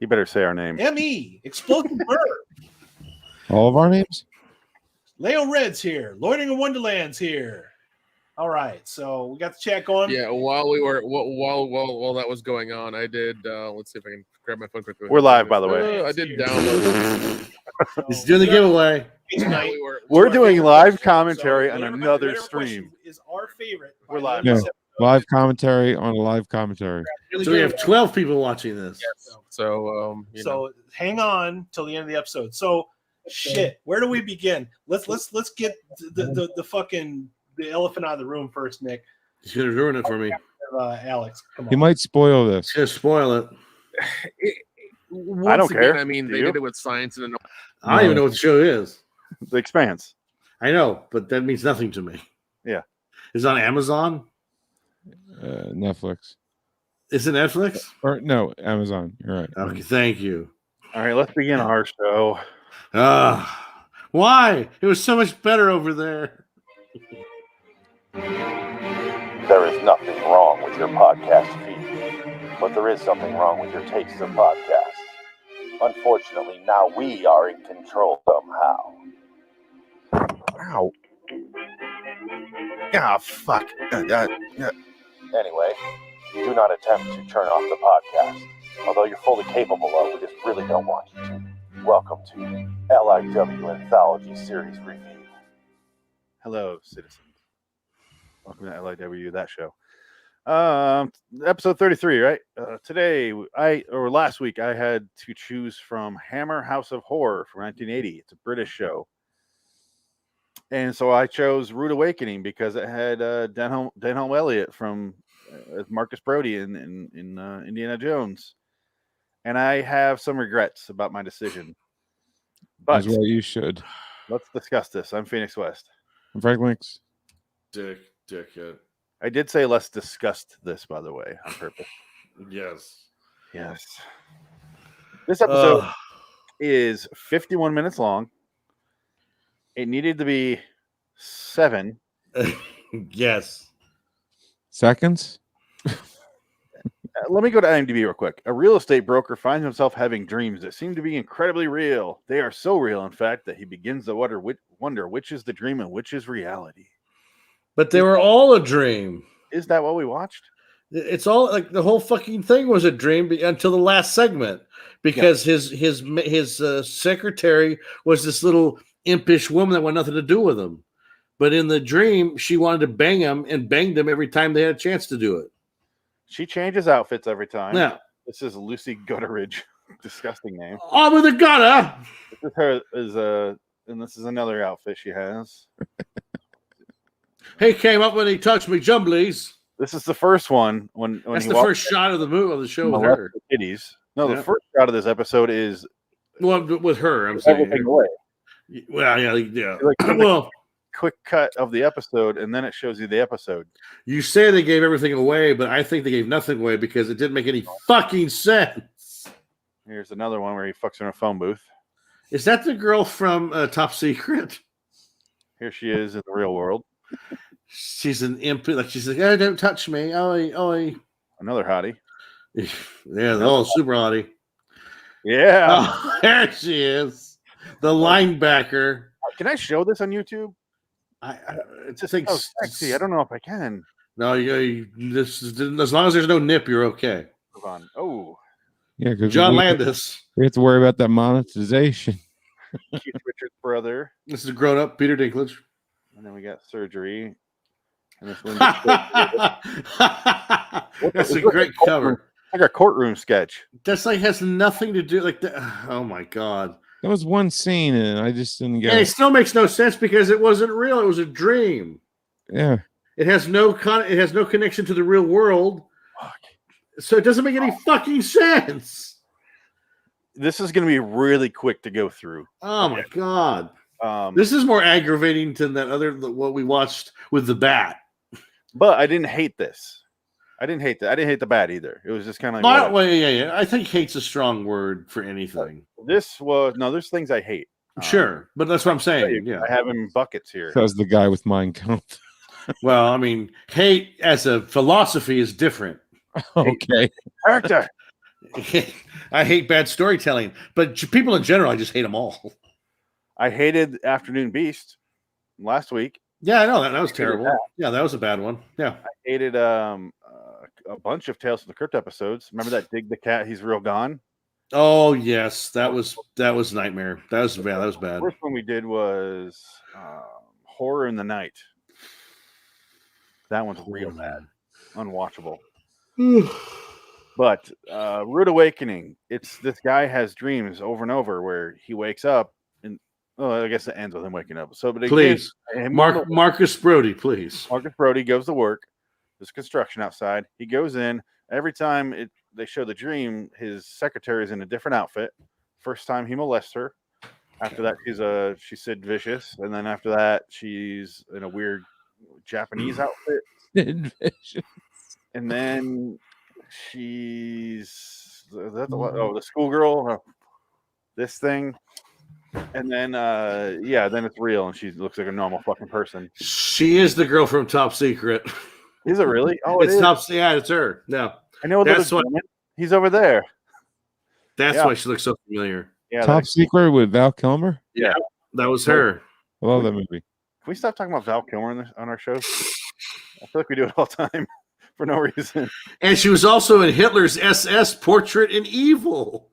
You better say our name. M.E. Explosive Bird. All of our names? Leo Red's here. Loitering in Wonderland's here. All right, so we got the chat going. Yeah, while that was going on, I did. Let's see if I can grab my phone quickly. We're live, by the way. I did download. He's doing the giveaway. Tonight, We're doing live commentary on another stream. Is our favorite. We're live. Yeah. Live commentary on a live commentary. Really So we have 12 people watching this. Yes. So hang on till the end of the episode. So shit, where do we begin? Let's get the fucking the elephant out of the room first, Nick. He's gonna ruin it for me. Alex, come on. He might spoil this. He's gonna spoil it. I don't care. I mean, Do they you? did it with science and I don't even know what the show is. The Expanse. I know, but that means nothing to me. Yeah. Is it on Amazon? Netflix. Is it Netflix? Or no, Amazon. You're right. Okay, thank you. All right, let's begin our show. Why? It was so much better over there. There is nothing wrong with your podcast feed, but there is something wrong with your taste of podcasts. Unfortunately, now we are in control somehow. Ow. Ah, fuck. Anyway, do not attempt to turn off the podcast. Although you're fully capable of, we just really don't want you to. Welcome to LIW Anthology Series Review. Hello, citizens. Welcome to LIW, that show. Episode 33, right? Last week, I had to choose from Hammer House of Horror from 1980. It's a British show. And so I chose Rude Awakening because it had Denholm Elliott from Marcus Brody in Indiana Jones. And I have some regrets about my decision. But As well, you should. let's discuss this. I'm Phoenix West. I'm Frank Links. Dickhead. I did say let's discuss this, by the way, on purpose. Yes. Yes. This episode is 51 minutes long. It needed to be 7. Yes. Seconds? Let me go to IMDb real quick. A real estate broker finds himself having dreams that seem to be incredibly real. They are so real, in fact, that he begins to wonder which is the dream and which is reality. But they were all a dream. Is that what we watched? It's all like the whole fucking thing was a dream until the last segment because his secretary was this little impish woman that wanted nothing to do with him. But in the dream, she wanted to bang him and banged him every time they had a chance to do it. She changes outfits every time. Yeah. This is Lucy Gutteridge. Disgusting name. Oh, with a gutter. This is her and this is another outfit she has. He came up when he touched me jumblies. This is the first one when That's he the first shot of the movie of the show with her. Kitties. No, Yeah. the first shot of this episode is Well, with her, I'm saying. everything away. Well, yeah. Like, Well, quick cut of the episode, and then it shows you the episode. you say they gave everything away, but I think they gave nothing away because it didn't make any fucking sense. Here's another one where he fucks her in a phone booth. Is that the girl from Top Secret? Here she is in the real world. She's an imp. Like she's like, oh, don't touch me. Oi. Another hottie. Yeah, they're all super hottie. Yeah. Oh, there she is. The linebacker. Can I show this on YouTube? It's Just so sexy. I don't know if I can. No, this is, as long as there's no nip, you're okay. Move on. Oh, Yeah, because John Landis. We have to worry about that monetization. Keith Richards' brother. This is a grown up Peter Dinklage. And then we got surgery. And this one. That's a great cover. Like a courtroom sketch. That's like has nothing to do like that. Oh my god. That was one scene, and I just didn't get And it it. still makes no sense because it wasn't real. It was a dream. Yeah. It has no connection to the real world. Fuck. So it doesn't make any fucking sense. This is going to be really quick to go through. Oh my god. This This is more aggravating than that other what we watched with the bat. But I didn't hate this. I didn't hate that. I didn't hate the bat either. It was just kind of like Not, whatever. well, yeah. I think hate's a strong word for anything. This was there's things I hate. Sure, but that's what I'm saying. Yeah. I have him in buckets here. That was the guy with Mein Kampf. Well, I mean, hate as a philosophy is different. Okay. Character. I hate bad storytelling, but people in general, I just hate them all. I hated Afternoon Beast last week. Yeah, I know that was hated terrible. that. Yeah, that was a bad one. Yeah. I hated a bunch of Tales from the Crypt episodes. Remember that Dig the Cat? He's real gone. Oh yes, that was nightmare. That was bad. That was bad. The first one we did was Horror in the Night. That one's real bad, unwatchable. But Rude Awakening, it's this guy has dreams over and over where he wakes up and I guess it ends with him waking up. So, but please, Marcus Brody, please. Marcus Brody goes to work. There's construction outside. He goes in. Every time they show the dream, his secretary is in a different outfit. First time he molests her. After that, she's Sid Vicious, and then after that, she's in a weird Japanese outfit. And then she's the schoolgirl, this thing, and then then it's real, and she looks like a normal fucking person. She is the girl from Top Secret. Is it really? Oh, it's Top. Yeah, it's her. No, I know that's what he's over there. That's why she looks so familiar. Yeah, Top Secret with Val Kilmer. Yeah, that was her. I love that movie. Can we stop talking about Val Kilmer on our show? I feel like we do it all the time for no reason. And she was also in Hitler's SS Portrait in Evil.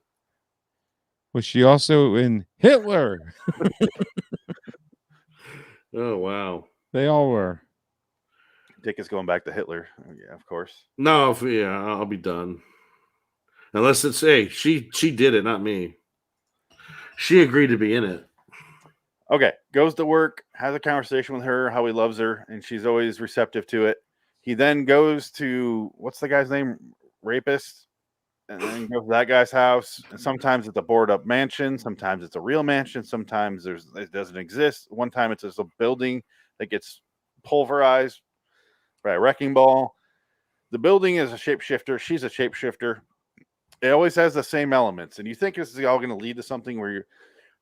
Was she also in Hitler? Oh, wow. They all were. Dick is going back to Hitler. Yeah, of course. No, I'll be done. Unless it's, hey, she did it, not me. She agreed to be in it. Okay, goes to work, has a conversation with her, how he loves her, and she's always receptive to it. He then goes to, what's the guy's name? Rapist. And then goes to that guy's house. And sometimes it's a boarded up mansion. Sometimes it's a real mansion. Sometimes it doesn't exist. One time it's just a building that gets pulverized by a wrecking ball. The building is a shapeshifter. She's a shapeshifter. It always has the same elements. And you think this is all going to lead to something where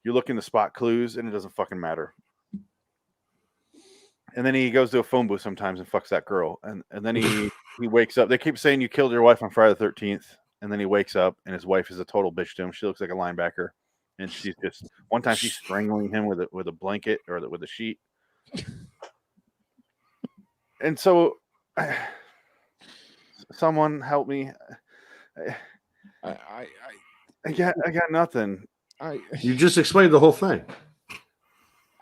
you're looking to spot clues, and it doesn't fucking matter. And then he goes to a phone booth sometimes and fucks that girl. And then he wakes up. They keep saying you killed your wife on Friday the 13th. And then he wakes up, and his wife is a total bitch to him. She looks like a linebacker. And she's just, one time she's strangling him with a blanket or with a sheet. And so, someone help me. I got nothing. You just explained the whole thing.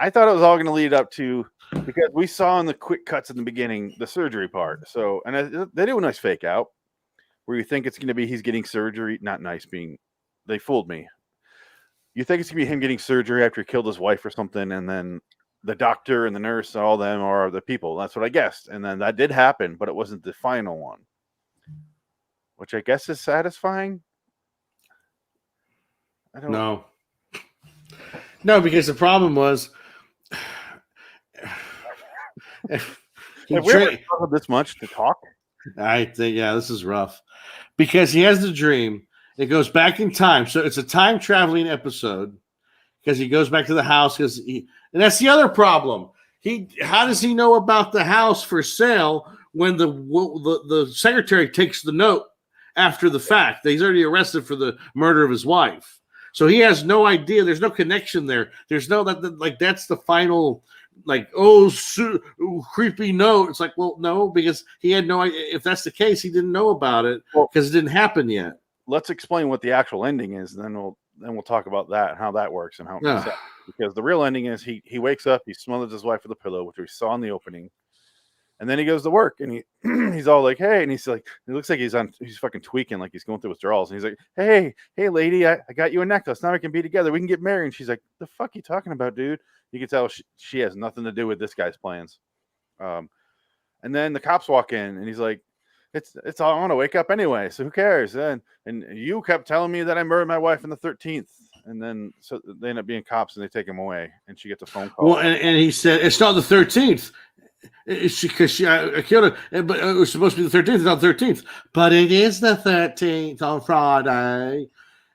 I thought it was all going to lead up to, because we saw in the quick cuts in the beginning the surgery part. So, and they do a nice fake out where you think it's going to be he's getting surgery. Not nice being, they fooled me. You think it's going to be him getting surgery after he killed his wife or something, and then the doctor and the nurse and all them are the people. That's what I guessed. And then that did happen, but it wasn't the final one, which I guess is satisfying. I don't know. No, because the problem was have we ever talked this much to talk? I think, yeah, this is rough. Because he has the dream. It goes back in time. So it's a time traveling episode because he goes back to the house. And that's the other problem. How does he know about the house for sale when the secretary takes the note after the fact? He's already arrested for the murder of his wife. So he has no idea. There's no connection there. There's no that's the final creepy note. It's like, well, no, because he had no idea. If that's the case, he didn't know about it because it didn't happen yet. Let's explain what the actual ending is, and then we'll talk about that and how that works and how it makes sense. Because the real ending is he wakes up, he smothers his wife with a pillow, which we saw in the opening, and then he goes to work and he's all like, hey, and he's like, it looks like he's fucking tweaking, like he's going through withdrawals, and he's like, hey lady, I got you a necklace, now we can be together, we can get married. And she's like, the fuck you talking about, dude? You can tell she has nothing to do with this guy's plans. And then the cops walk in and he's like, it's all, I want to wake up anyway, so who cares? And you kept telling me that I murdered my wife on the 13th. And then so they end up being cops and they take him away, and she gets a phone call. Well, and he said it's not the 13th. Because I killed her, but it was supposed to be the 13th, not the 13th. But it is the 13th on Friday.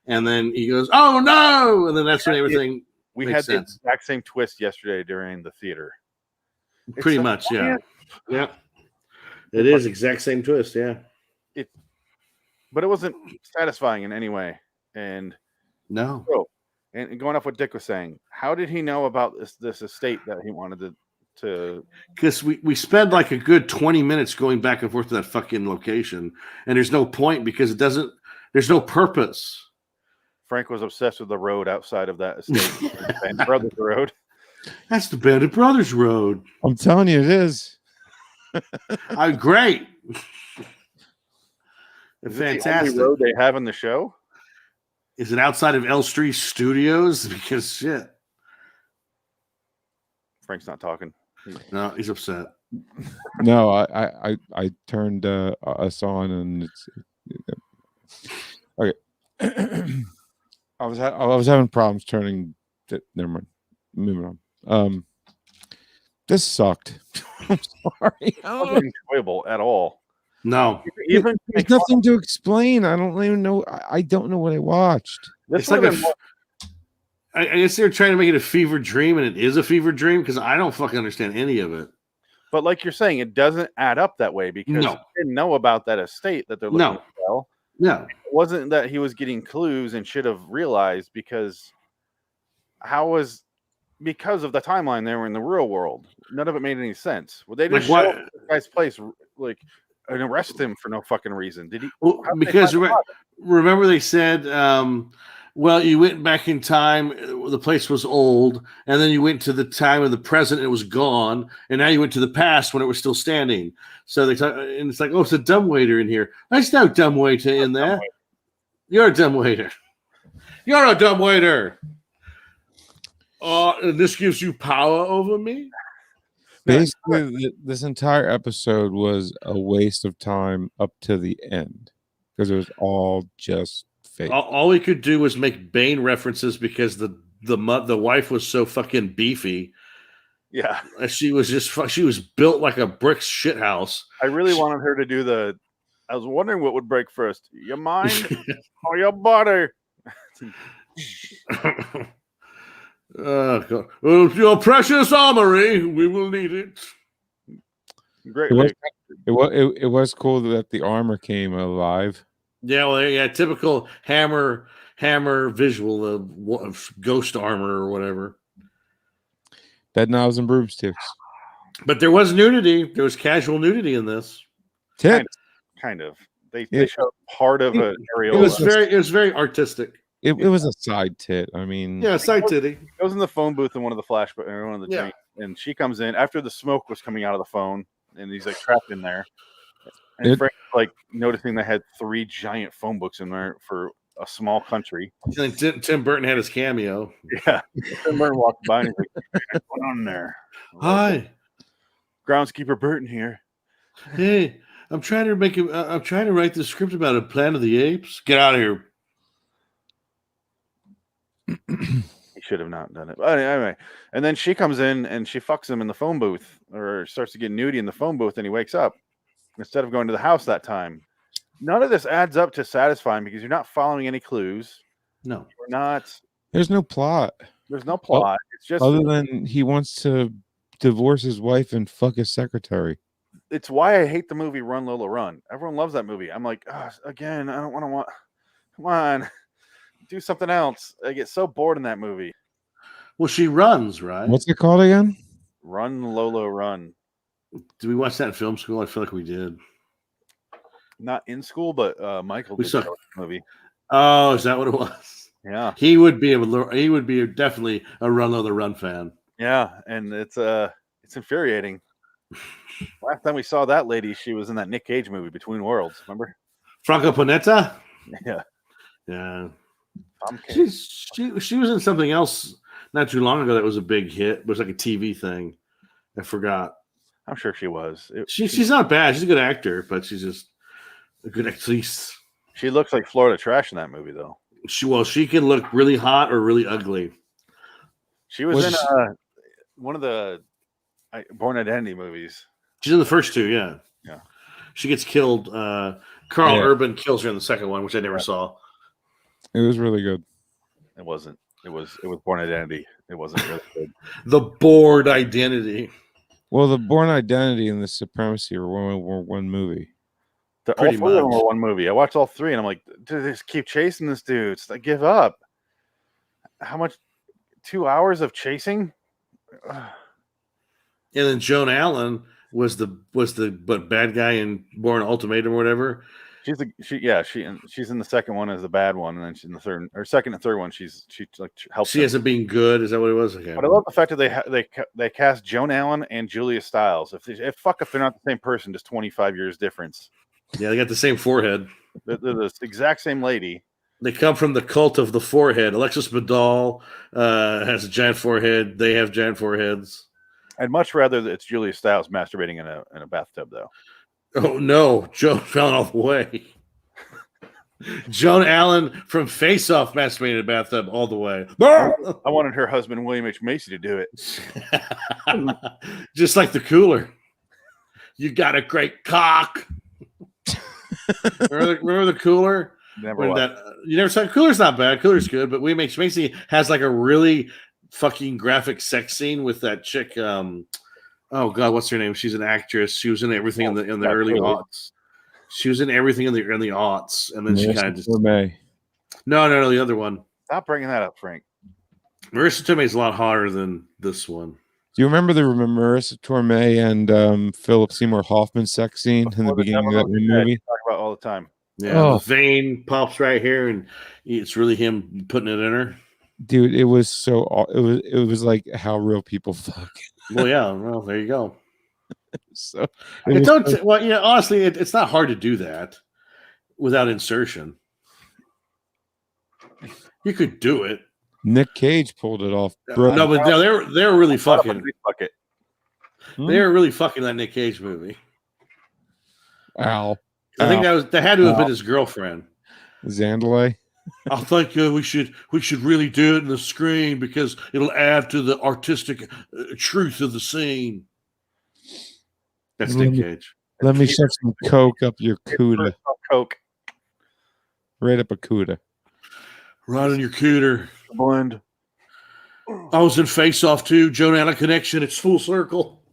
And then he goes, "Oh no!" And then that's when everything. We had the exact same twist yesterday during the theater. Pretty much, yeah. Yeah. It is exact same twist, yeah. but it wasn't satisfying in any way. And No, and going off what Dick was saying, how did he know about this estate that he wanted to because we spend like a good 20 minutes going back and forth to that fucking location, and there's no point because there's no purpose. Frank was obsessed with the road outside of that estate. And Brothers Road. That's the Bandit Brothers Road. I'm telling you, it is. Great. Is it Fantastic. the only road they have in the show? Is it outside of L3 Studios? Because shit. Frank's not talking. No, he's upset. No, I turned us on, and it's okay. I was having problems turning. Never mind. Moving on. This sucked. I'm sorry. It wasn't enjoyable at all. No. Even There's nothing to explain. I don't even know. I don't know what I watched. this It's like would've been I guess they're trying to make it a fever dream, and it is a fever dream because I don't fucking understand any of it. but like you're saying, it doesn't add up that way because No. he didn't know about that estate that they're looking No. to sell. No. It wasn't that he was getting clues and should have realized because because of the timeline they were in the real world. None of it made any sense. Well, they Like just what? show up at this guy's place like and arrest him for no fucking reason. Did he? Well, how did they because find the body? remember they said, well, you went back in time, the place was old, and then you went to the time of the present, it was gone, and now you went to the past when it was still standing. So they talk, and it's like, oh, it's a dumbwaiter in here. There's no dumbwaiter in there. You're a dumbwaiter. You're a dumbwaiter. And this gives you power over me? Basically, this entire episode was a waste of time up to the end because it was all just fake. All we could do was make Bane references because the wife was so fucking beefy. Yeah, She was built like a brick shithouse. I really wanted her to do I was wondering what would break first, your mind or your body. God. Well, your precious armory, we will need it. Great. It was cool that the armor came alive. Yeah, well, yeah, typical hammer visual of ghost armor or whatever. Bed knobs and broomsticks. But there was nudity. There was casual nudity in this. Tits. Kind of. They Yeah. showed part of an It aerial. was very artistic. It was a side tit. I mean, Yeah, side titty. goes in the phone booth in one of the one of the Yeah. drinks, and she comes in after the smoke was coming out of the phone, and he's like trapped in there. And Frank like noticing they had 3 giant phone books in there for a small country. And Tim Burton had his cameo. Yeah, Tim Burton walked by and he's like, "What's going on there?" Hi, Groundskeeper Burton here. hey, I'm trying to write the script about a Planet of the Apes. Get out of here. He should have not done it. But anyway, and then she comes in and she fucks him in the phone booth, or starts to get nudie in the phone booth, and he wakes up instead of going to the house that time. None of this adds up to satisfying because you're not following any clues. No. You're not. there's no plot There's no plot. It's just other than he wants to divorce his wife and fuck his secretary. it's why I hate the movie Run Lola Run. Everyone loves that movie. I'm like, again, I don't want to come on, do something else. I get so bored in that movie. Well, she runs, right? What's it called again? Run Lola Run. Did we watch that in film school? I feel like we did. Not in school, but Michael We did saw- that movie. Oh, is that what it was? Yeah, He would be definitely a Run Lola Run fan. yeah, and it's infuriating. Last time we saw that lady, she was in that Nick Cage movie Between Worlds. Remember? Franco Panetta? Yeah. Yeah. Tom Cage. She was in something else not too long ago that was a big hit. It was like a TV thing. I forgot. I'm sure she was. She's not bad. She's a good actor, but she's just a good actress. She looks like Florida Trash in that movie, though. She can look really hot or really ugly. She was Was in she- one of the Born Identity movies. She's in the first 2, yeah. Yeah. She gets killed. Carl Yeah. Urban kills her in the second one, which I never saw. It was really good. It wasn't. It was Born Identity. It wasn't really good. The Bored Identity. Well, the Born Identity and the Supremacy were one movie. All Pretty three of them much. were one movie. I watched all three, and I'm like, dude, they just keep chasing this dude. It's like, give up. How much? 2 hours of chasing? And then Joan Allen was the bad guy in Born Ultimatum or whatever. She's in the second one as the bad one, and then she's in the third or second and third one. She like helps. She him. hasn't been good. Is that what it was? Okay. But I love the fact that they cast Joan Allen and Julia Stiles. If they're not the same person, just 25 years difference. Yeah, they got the same forehead. They're the exact same lady. They come from the cult of the forehead. Alexis Badal has a giant forehead. They have giant foreheads. I'd much rather that it's Julia Stiles masturbating in a bathtub, though. Oh no, Joan Allen all the way. Joan Allen from Face Off masturbating in a bathtub all the way. I wanted her husband William H. Macy to do it. Just like the Cooler. You got a great cock. remember the Cooler? Never watched. You never saw Cooler's not bad. Cooler's good, but William H. Macy has like a really fucking graphic sex scene with that chick. Oh God, what's her name? She's an actress. She was in everything in the early aughts. She was in everything in the aughts, and then she kind of just no, the other one. Stop bringing that up, Frank. Marissa Tomei is a lot hotter than this one. Do you remember the Marissa Tomei and Philip Seymour Hoffman sex scene in the beginning of that movie? Talk about all the time. Yeah, the vein pops right here, and it's really him putting it in her. Dude, it was it was like how real people fuck. Well, yeah, well, there you go. So honestly, it's not hard to do that without insertion. You could do it. Nick Cage pulled it off. Bro. No, but they were really fucking. Fuck it. They were really fucking that Nick Cage movie. Ow. I think that had to have been his girlfriend. Zandalay. I think we should really do it in the screen because it'll add to the artistic truth of the scene. That's Nick Cage. Let me shove some coke up your cooter. Coke. Right up a cooter. Right on your cooter. Blend. I was in Face Off too. Joan Allen connection. It's full circle.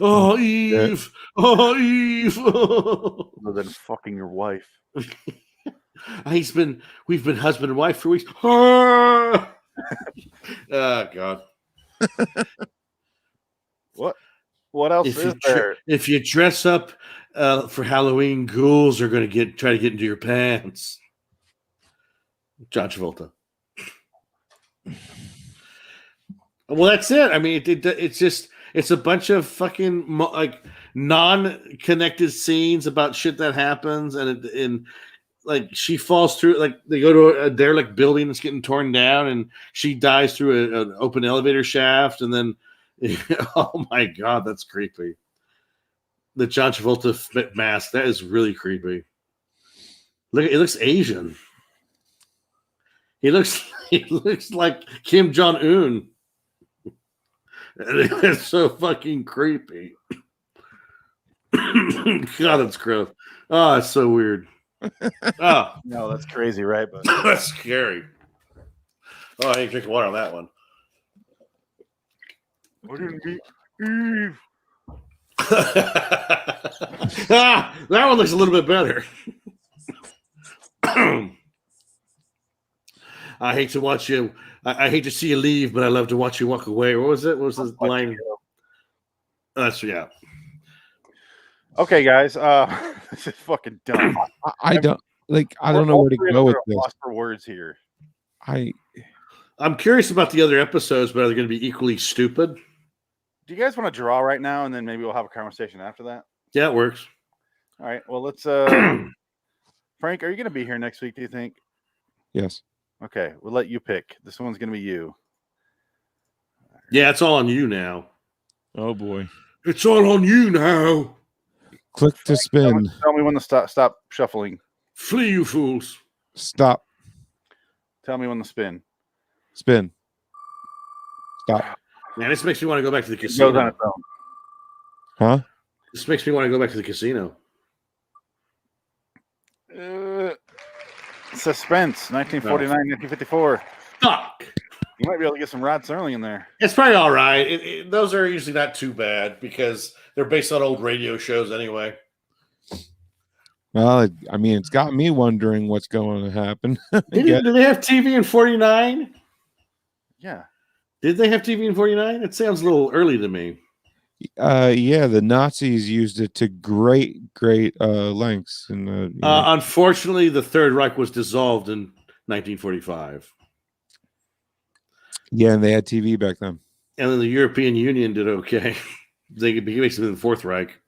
Oh, Eve. Oh, Eve. Other than fucking your wife. We've been husband and wife for weeks. Oh, God. What else is there? If you dress up for Halloween, ghouls are going to try to get into your pants. John Travolta. Well, that's it. I mean, it's a bunch of fucking like non-connected scenes about shit that happens, and like she falls through. Like they go to a derelict building that's getting torn down, and she dies through an open elevator shaft, and then oh my God, that's creepy. The John Travolta mask, that is really creepy. Look, it looks Asian. He looks like Kim Jong-un. It's so fucking creepy. God, that's gross. Oh, it's so weird. Oh No, that's crazy, right? But that's scary. Oh, I need to drink water on that one. wouldn't be Eve. That one looks a little bit better. I hate to watch you. I hate to see you leave, but I love to watch you walk away. What was it? What was this line? That's yeah. Okay, guys. This is fucking dumb. I don't know where to go with this. Lost for words here. I'm curious about the other episodes, but are they going to be equally stupid? Do you guys want to draw right now, and then maybe we'll have a conversation after that? Yeah, it works. All right. Well, let's. Frank, are you going to be here next week? Do you think? Yes. Okay, we'll let you pick. This one's going to be you. Yeah, it's all on you now. Oh boy. It's all on you now. Click to spin. Tell me when to stop shuffling. Flee, you fools. Stop. Tell me when to spin. Spin. Stop. Man, this makes me want to go back to the It goes casino. on its own. Huh? This makes me want to go back to the casino. Suspense, 1949, 1954. Fuck. You might be able to get some Rod Serling in there. It's probably all right. Those are usually not too bad because they're based on old radio shows anyway. Well, I mean, it's got me wondering what's going to happen. Did they have TV in 49? Yeah. Did they have TV in 49? It sounds a little early to me. Yeah, the Nazis used it to great lengths. And Unfortunately, the Third Reich was dissolved in 1945. yeah, and they had TV back then. And then the European Union did okay. They basically the Fourth Reich.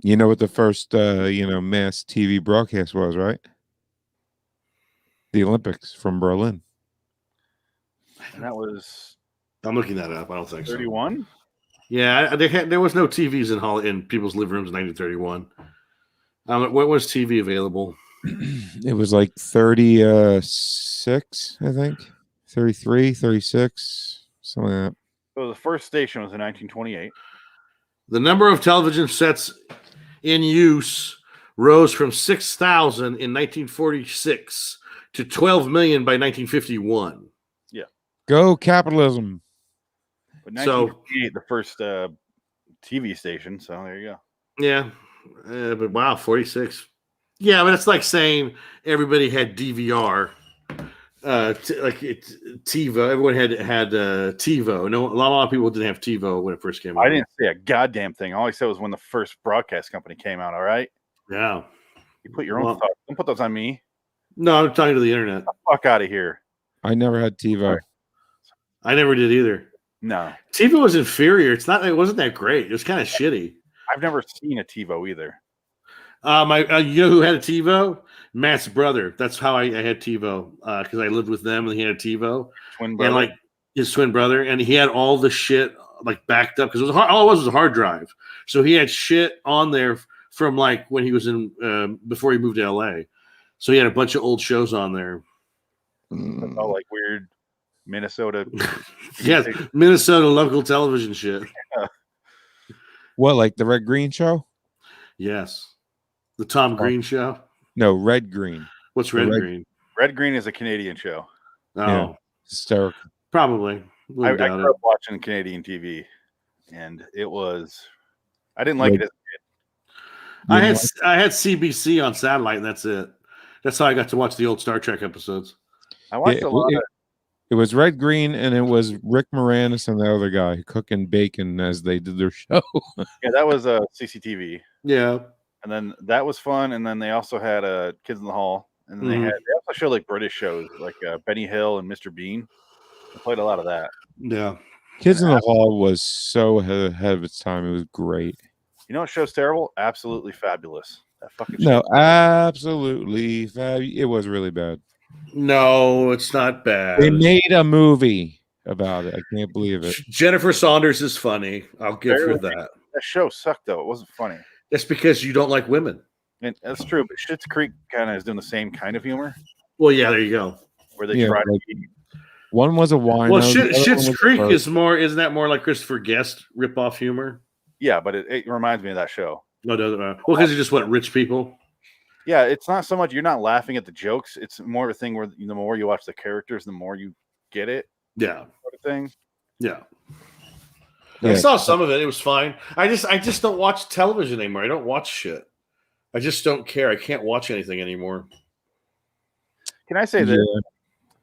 You know what the first mass TV broadcast was, right? The Olympics from Berlin. And that was I'm looking that up. I don't think 31. so. Yeah, there was no TVs in people's living rooms in 1931. What was TV available? It was like 36, I think. 33, 36, something like that. So the first station was in 1928. The number of television sets in use rose from 6,000 in 1946 to 12 million by 1951. Yeah. Go capitalism. But 1958, the first TV station. So there you go. Yeah. But wow, 46. Yeah, but it's like saying everybody had DVR. TiVo. Everyone had TiVo. No, a lot of people didn't have TiVo when it first came out. I didn't say a goddamn thing. All I said was when the first broadcast company came out. All right. Yeah. You put your own thoughts. Don't put those on me. No, I'm talking to the internet. Get the fuck out of here. I never had TiVo. Right. I never did either. No. TiVo was inferior. It wasn't that great. It was kind of shitty. I've never seen a TiVo either. You know who had a TiVo? Matt's brother. That's how I had TiVo because I lived with them and he had a TiVo. Twin brother. And like his twin brother, and he had all the shit like backed up because all it was a hard drive. So he had shit on there from like when he was in before he moved to LA. So he had a bunch of old shows on there. That's all like weird Minnesota. Yeah, Minnesota local television shit. What, like the Red Green Show? Yes, the Tom Green show. No, Red Green. What's Red Green? Red Green is a Canadian show. Oh, Yeah. Hysterical. probably. I grew up watching Canadian TV, and it was. I didn't like it as a kid. I had CBC on satellite, and that's it. That's how I got to watch the old Star Trek episodes. I watched a lot of. It was Red Green, and it was Rick Moranis and the other guy cooking bacon as they did their show. Yeah, that was CCTV. Yeah. And then that was fun. And then they also had Kids in the Hall. And then they also showed like British shows like Benny Hill and Mr. Bean. I played a lot of that. Yeah. Kids in the Hall was so ahead of its time. It was great. You know what show's terrible? Absolutely Fabulous. That fucking No, show. absolutely. It was really bad. No, it's not bad. They made a movie about it. I can't believe it. Jennifer Saunders is funny. I'll give her that. That show sucked though. It wasn't funny. That's because you don't like women. And that's true, but Schitt's Creek kind of is doing the same kind of humor Well, yeah, there you go. where they try to like, be. one was a wine. Well, Schitt's Creek isn't that more like Christopher Guest ripoff humor? Yeah, but it reminds me of that show. No, doesn't matter. Well, because you just went rich people. Yeah, it's not so much you're not laughing at the jokes. It's more of a thing where the more you watch the characters, the more you get it. Yeah. Sort of thing. Yeah. Yeah. I saw some of it. It was fine. I just don't watch television anymore. I don't watch shit. I just don't care. I can't watch anything anymore. Can I say that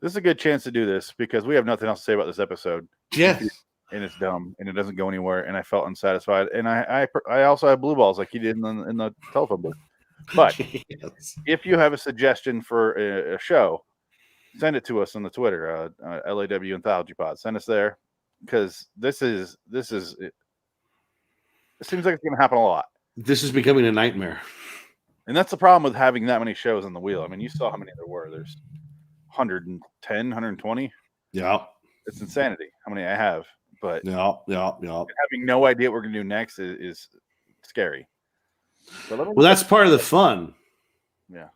this is a good chance to do this because we have nothing else to say about this episode. Yes. And it's dumb and it doesn't go anywhere. And I felt unsatisfied. And I also have blue balls like you did in the telephone book. But Yes. if you have a suggestion for a show, send it to us on the Twitter, LIW Anthology Pod. Send us there because this seems like it's going to happen a lot. This is becoming a nightmare. And that's the problem with having that many shows on the wheel. I mean, you saw how many there were. There's 110, 120. Yeah. It's insanity how many I have. But Yeah. having no idea what we're going to do next is scary. Well, that's part of the fun. Yeah.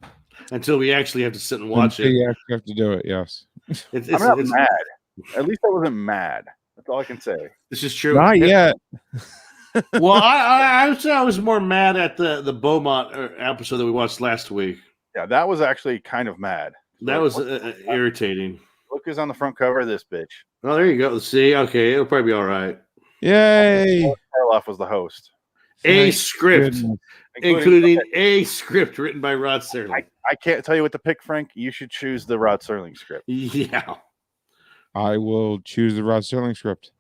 Until we actually have to sit and watch Until it. you actually have to do it. Yes. I'm not mad. At least I wasn't mad. That's all I can say. This is true. Not yet. Well, I would say I was more mad at the Beaumont episode that we watched last week. Yeah, that was actually kind of mad. That was irritating. Look who's on the front cover of this bitch. Oh, there you go. See, okay, it'll probably be all right. Yay. Karloff was the host. A Thank script, goodness. including a script written by Rod Serling. I can't tell you what to pick, Frank. You should choose the Rod Serling script. Yeah. I will choose the Rod Serling script.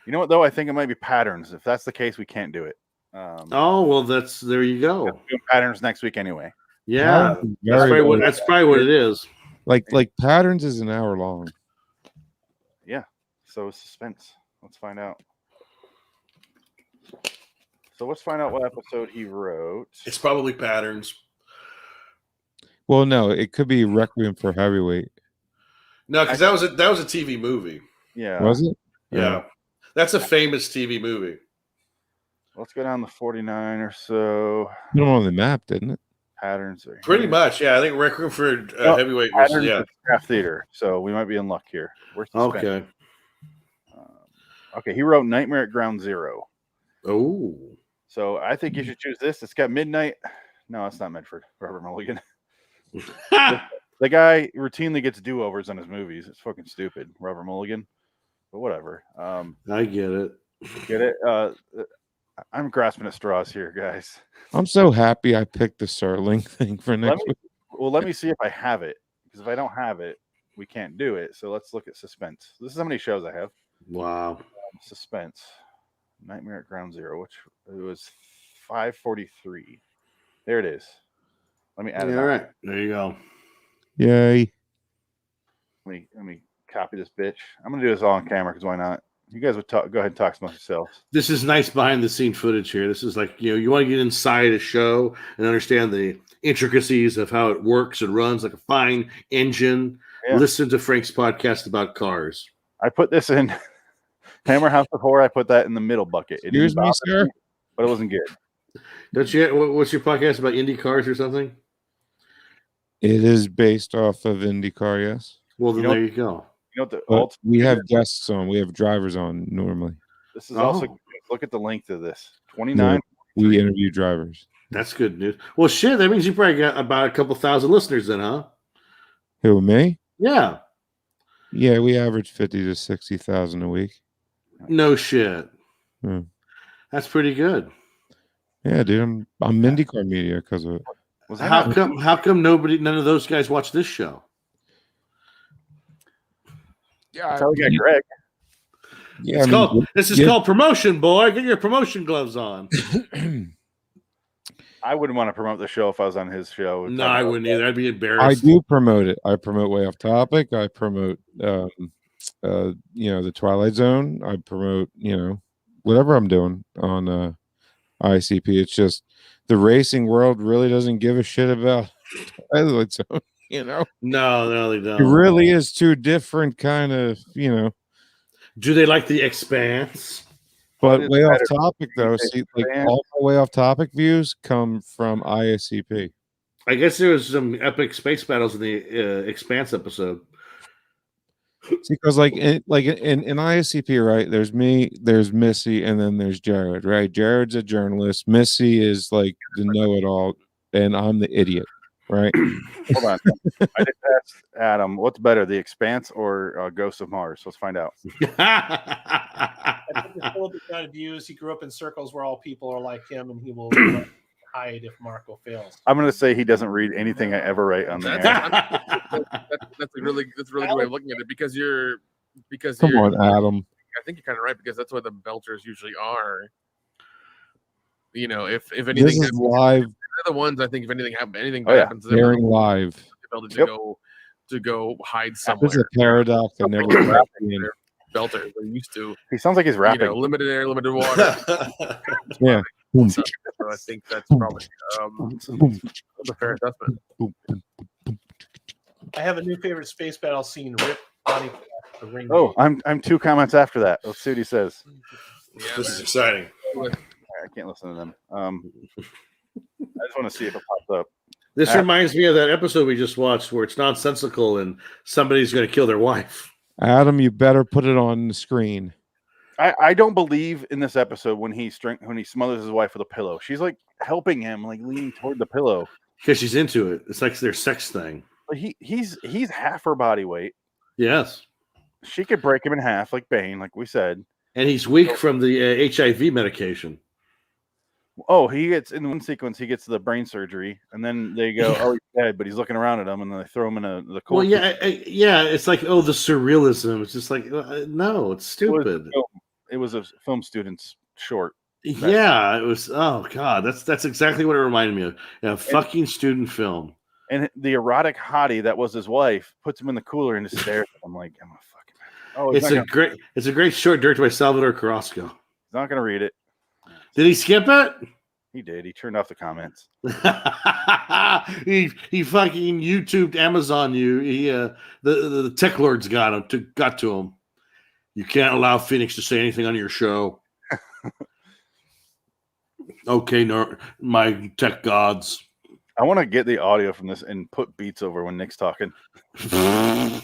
You know what, though? I think it might be Patterns. If that's the case, we can't do it. Oh, well, there you go. Doing Patterns next week anyway. Yeah. Patterns is That's very probably, good. that's probably what it is. Like Patterns is an hour long. Yeah. So suspense. Let's find out. So let's find out what episode he wrote. It's probably Patterns. Well, no, it could be Requiem for Heavyweight. No, because that was a TV movie. Yeah. Was it? Yeah. That's a famous TV movie. Let's go down to 49 or so. Put them on the map, didn't it? Patterns are Pretty here. much, yeah. I think Requiem for Heavyweight was, Patterns yeah. is Craft Theater. So we might be in luck here. Where's the suspense? Okay. Okay, he wrote Nightmare at Ground Zero. Oh. So I think you should choose this. It's got Midnight. No, it's not Medford. Robert Mulligan. The guy routinely gets do-overs on his movies. It's fucking stupid, Robert Mulligan. But whatever. I get it. Get it? I'm grasping at straws here, guys. I'm so happy I picked the Serling thing for next week. Let me see if I have it. Because if I don't have it, we can't do it. So let's look at suspense. This is how many shows I have. Wow. Suspense. Nightmare at Ground Zero, which it was 543. There it is. Let me add it. All right. There you go. Yay. Let me copy this bitch. I'm gonna do this all on camera because why not? You guys would talk. Go ahead and talk amongst yourselves. This is nice behind the scene footage here. This is like, you want to get inside a show and understand the intricacies of how it works and runs like a fine engine. Yeah. Listen to Frank's podcast about cars. I put this in Hammer House of Horror. I put that in the middle bucket. It Excuse didn't me, bother sir. but it wasn't good. Don't you? What's your podcast about? Indy cars or something? It is based off of IndyCar, yes. Well, then You know- there you go. You know what the But we have guests on. We have drivers on normally. This is also Oh. look at the length of this. 29. We interview drivers. That's good news. Well, shit, that means you probably got about a couple thousand listeners then, huh? Who, me? Yeah. Yeah, we average 50 to 60,000 a week. No shit. Hmm. That's pretty good. Yeah, dude, I'm IndyCar media because of it. Was that How not- come none of those guys watch this show? Yeah, Tell we got Greg. yeah. This is called promotion, boy. Get your promotion gloves on. I wouldn't want to promote the show if I was on his show. No, I wouldn't either. I'd be I embarrassed. do promote it. I promote Way Off Topic. I promote, the Twilight Zone. I promote, whatever I'm doing on ICP. It's just the racing world really doesn't give a shit about Twilight Zone. No, they don't. It really is two different kind of, Do they like the Expanse? But is Way Off better? Topic though, see, like Expanse? all my Way Off Topic views come from ISCP. I guess there was some epic space battles in the Expanse episode. Because like in ISCP, right? There's me, there's Missy, and then there's Jared, right? Jared's a journalist. Missy is like the know-it-all, and I'm the idiot, right? Hold on. I just asked Adam, what's better, The Expanse or Ghosts of Mars? Let's find out. I think if Philip is trying to views, he grew up in circles where all people are like him, and he will hide if Marco fails. I'm going to say he doesn't read anything I ever write on the air. That's a really good way of looking at it because Come on, Adam. I think you're kind of right because that's what the belters usually are. If anything, This is happens, live, they're the ones I think if anything Oh, yeah. happens, to them, airing live. they'll be able to Yep. go hide This somewhere. is a paradox I never They're in. belters. They're used to He sounds like he's rapping. limited air, limited water. Yeah. So I think that's probably a fair assessment. I have a new favorite space battle scene: Rip Bonnie the ring. Oh, I'm 2 comments after that. Let's see what he says. Yeah, This is man. exciting. I can't listen to them. I just want to see if it pops up. This reminds me of that episode we just watched where it's nonsensical and somebody's going to kill their wife. Adam, you better put it on the screen. I don't believe in this episode when he smothers his wife with a pillow. She's like helping him, like leaning toward the pillow. Because she's into it. It's like their sex thing. Like he's half her body weight. Yes. She could break him in half, like Bane, like we said. And he's weak from the HIV medication. Oh, he gets in one sequence. He gets the brain surgery, and then they go, "Oh, he's dead," but he's looking around at him, and then they throw him in the cold. Well, yeah, yeah. It's like, oh, the surrealism. It's just like, no, it's stupid. It was a film student's short. Yeah, it was. Oh God, that's exactly what it reminded me of. Yeah, fucking student film. And the erotic hottie that was his wife puts him in the cooler and just stares at him like, "I'm a fucking." Oh, it's a great short directed by Salvador Carrasco. He's not gonna read it. Did he skip it? He did. He turned off the comments. he fucking YouTubed Amazon you. He the tech lords got to him. You can't allow Phoenix to say anything on your show. Okay, no, my tech gods. I want to get the audio from this and put beats over when Nick's talking. Are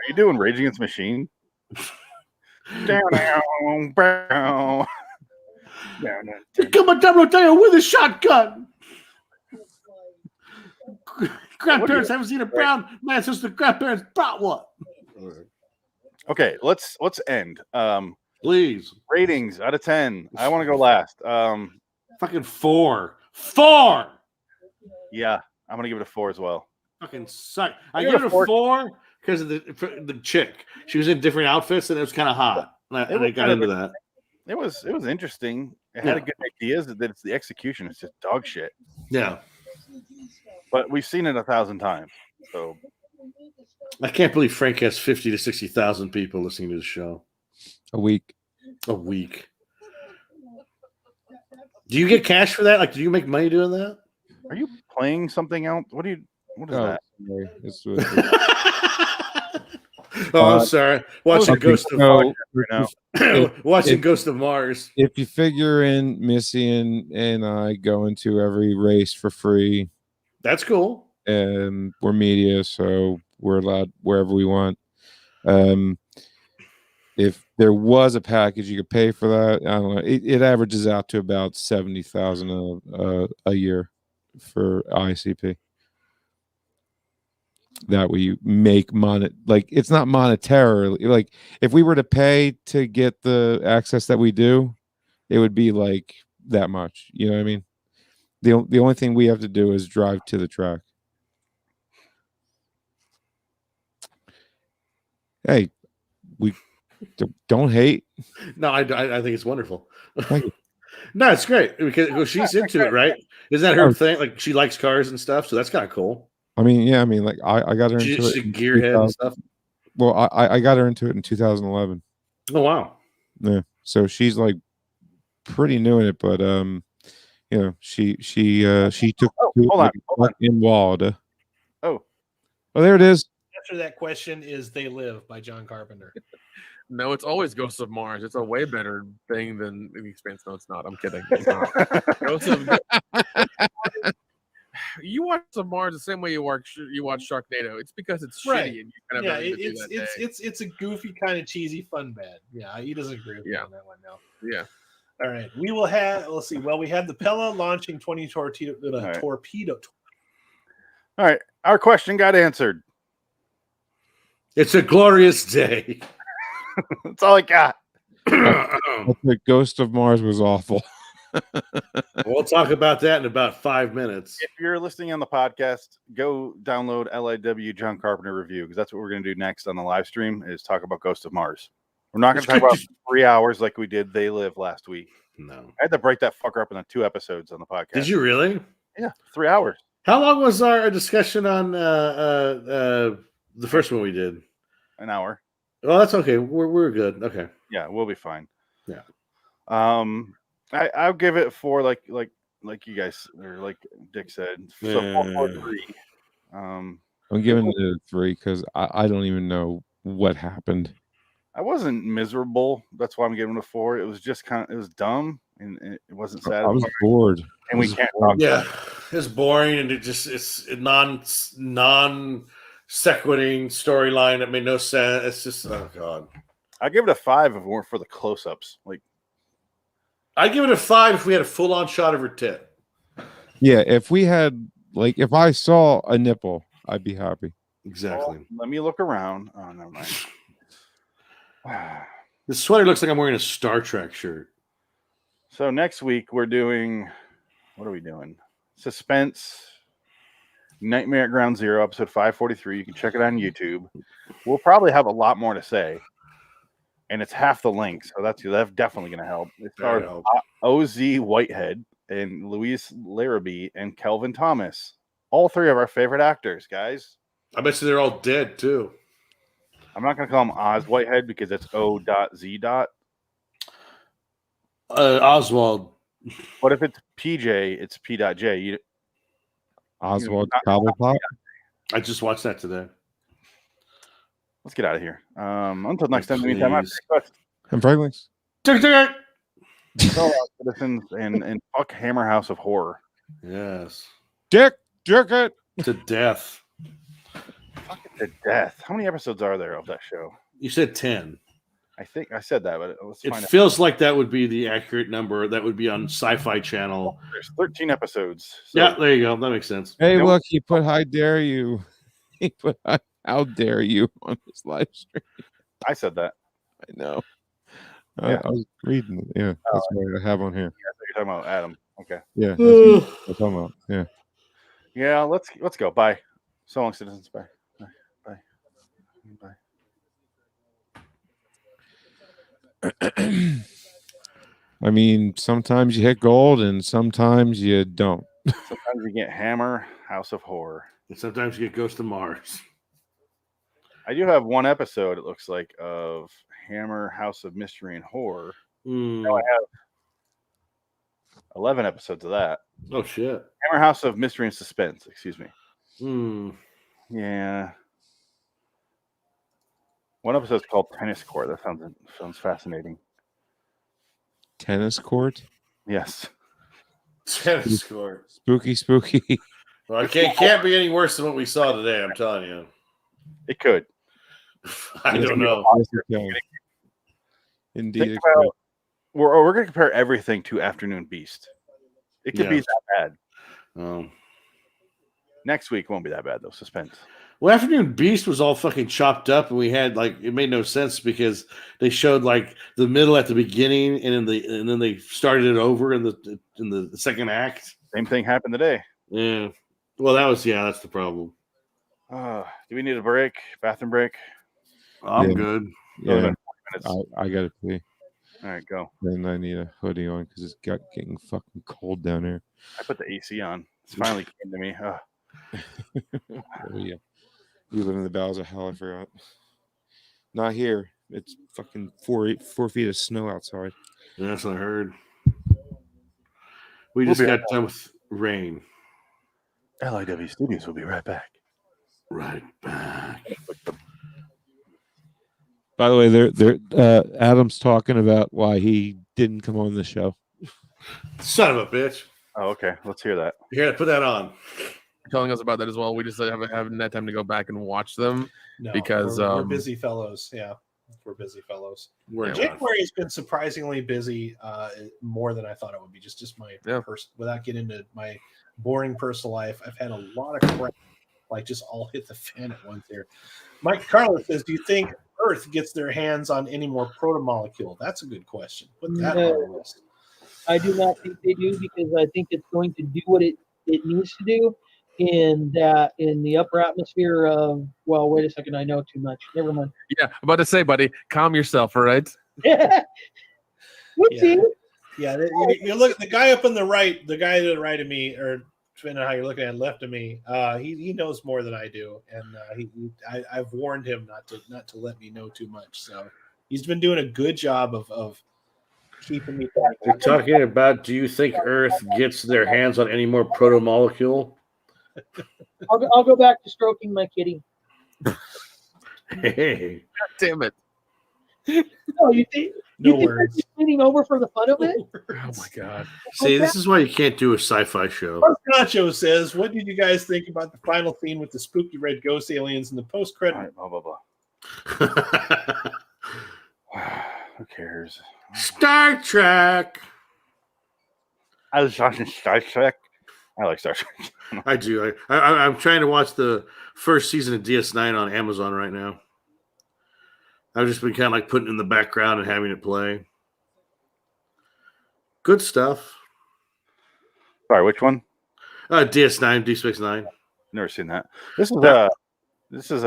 you doing Rage Against the Machine? Come on, Double with a shotgun. Grandparents haven't seen a brown man since the grandparents brought one. Okay, let's end. Please. Ratings out of 10. I want to go last. Fucking 4. 4. Yeah, I'm gonna give it a 4 as well. Fucking suck. I give it a 4 because of the chick. She was in different outfits and it was kind of hot. And I got into that. It was interesting. It had a good ideas. That it's the execution. It's just dog shit. Yeah. But we've seen it 1,000 times. So I can't believe Frank has 50 to 60,000 people listening to the show. A week. A week. Do you get cash for that? Like, do you make money doing that? Are you playing something else? What is that? Sorry. I'm sorry. Watching Ghost of Mars right now. Watching Ghost of Mars. If you figure in Missy and I go into every race for free. That's cool. And we're media, so we're allowed wherever we want. If there was a package you could pay for that, I don't know. It averages out to about 70,000 a year for ICP. That we make money, like it's not monetarily. Like if we were to pay to get the access that we do, it would be like that much. You know what I mean? The only thing we have to do is drive to the track. Hey, we don't hate. No, I think it's wonderful. No, it's great because she's into it, right? Isn't that her thing? Like she likes cars and stuff, so that's kind of cool. I mean, yeah, I mean, like I got her into it. She's a gearhead and stuff. Well, I got her into it in 2011. Oh wow! Yeah, so she's like pretty new in it, but you know, she took hold on. In Wald. Oh, there it is. Answer that question is "They Live" by John Carpenter. No, it's always Ghosts of Mars. It's a way better thing than The Expanse. No, it's not. I'm kidding. You watch the Mars the same way you watch Sharknado. It's because it's right. shitty and you kind of it's a goofy kind of cheesy fun bad. Yeah, he doesn't agree with me on that one now. Yeah. All right, we will have. Let's see. Well, we have the Pella launching 20 torpedo. All right, our question got answered. It's a glorious day. That's all I got. The Ghost of Mars was awful. We'll talk about that in about 5 minutes. If you're listening on the podcast, go download LIW John Carpenter review because that's what we're going to do next on the live stream is talk about Ghost of Mars. We're not going to talk about 3 hours like we did They Live last week. No. I had to break that fucker up into 2 episodes on the podcast. Did you really? Yeah, 3 hours. How long was our discussion on the first one we did? An hour. Well, that's okay. We're good. Okay. Yeah, we'll be fine. Yeah. I'll give it 4, like you guys or like Dick said. So 4.3. I'm giving it a 3 because I don't even know what happened. I wasn't miserable. That's why I'm giving it a 4. It was just it was dumb and it wasn't satisfying. I was bored. And we can't talk. Yeah, it's boring and it's non sequiting storyline that made no sense. It's just oh god. I give it a 5 if it weren't for the close-ups. Like I'd give it a 5 if we had a full-on shot of her tit. Yeah, if we had if I saw a nipple, I'd be happy. Exactly. Well, let me look around. Oh, never mind. This sweater looks like I'm wearing a Star Trek shirt. So next week we're doing, what are we doing? Suspense, Nightmare at Ground Zero, episode 543. You can check it on YouTube. We'll probably have a lot more to say, and it's half the length, so that's definitely going to help. It stars O.Z. Whitehead and Louise Larrabee and Kelvin Thomas, all three of our favorite actors, guys. I bet you they're all dead too. I'm not going to call him Oz Whitehead because it's O.Z. Oswald. But if it's PJ, it's P.J. Oswald Cobblepot. I just watched that today. Let's get out of here. Until next time, meantime, I'm Franklin's. Citizens and fuck Hammer House of Horror. Yes. Jerk it to death. Fuck it to death. How many episodes are there of that show? You said 10. I think I said that, but it feels like that would be the accurate number. That would be on Sci-Fi Channel. There's 13 episods. So. Yeah, there you go. That makes sense. Hey, look, he put "How dare you?" He put "How dare you" on his live stream. I said that. I know. I was reading it. Yeah, that's what I have on here. Yeah, you're talking about Adam. Okay. Yeah, that's what I'm talking about. Yeah. Yeah, let's go. Bye. So long, citizens. Bye. Bye. Bye. I mean, sometimes you hit gold and sometimes you don't. Sometimes you get Hammer House of Horror. And sometimes you get Ghost of Mars. I do have one episode, it looks like, of Hammer House of Mystery and Horror. Now I have 11 episodes of that. Oh, shit. Hammer House of Mystery and Suspense, excuse me. Yeah. One episode is called Tennis Court. That sounds fascinating. Tennis court? Yes. Tennis court. Spooky. Well, it can't be any worse than what we saw today, I'm telling you. It could. I don't know. Indeed. We're going to compare everything to Afternoon Beast. It could be that bad. Next week won't be that bad, though. Suspense. Well, Afternoon Beast was all fucking chopped up, and we had it made no sense because they showed the middle at the beginning, and then they started it over in the second act. Same thing happened today. Yeah. Well, that's the problem. Do we need a break? Bathroom break? I'm good. Yeah. I got to pee. All right, go. Then I need a hoodie on because it's getting fucking cold down here. I put the AC on. It's finally came to me. Oh, yeah. You live in the bowels of hell, I forgot. Not here. It's fucking 4 feet of snow outside. Yeah, that's what I heard. We just got done with rain. LIW Studios will be right back. Right back. By the way, Adam's talking about why he didn't come on the show. Son of a bitch. Oh, okay. Let's hear that. Here, put that on. Telling us about that as well. We just haven't had time to go back and watch them because we're busy fellows. Yeah, we're busy fellows. January has been surprisingly busy, more than I thought it would be. Just my without getting into my boring personal life, I've had a lot of crap just all hit the fan at once here. Mike Carlos says, "Do you think Earth gets their hands on any more protomolecule?" That's a good question. Put that on the list. I do not think they do because I think it's going to do what it needs to do in the upper atmosphere of, well, wait a second, I know too much. Never mind. Yeah, I'm about to say, buddy, calm yourself, all right? Yeah. You look at the guy up on the right, the guy to the right of me, or depending on how you're looking at left of me, he knows more than I do, and I've warned him not to let me know too much. So he's been doing a good job of keeping me back. They're talking about, do you think Earth gets their hands on any more protomolecule? I'll go back to stroking my kitty. Hey, God damn it! No, you think? No you words. Think leaning over for the fun of it? Oh my god! See, this is why you can't do a sci-fi show. Nacho says, "What did you guys think about the final scene with the spooky red ghost aliens in the post-credit?" Right, blah blah blah. Who cares? Star Trek. I was watching Star Trek. I like Star Trek. I do. I'm trying to watch the first season of DS9 on Amazon right now. I've just been kind of like putting it in the background and having it play. Good stuff. Sorry, which one? DS9, Deep Space Nine. Never seen that. This is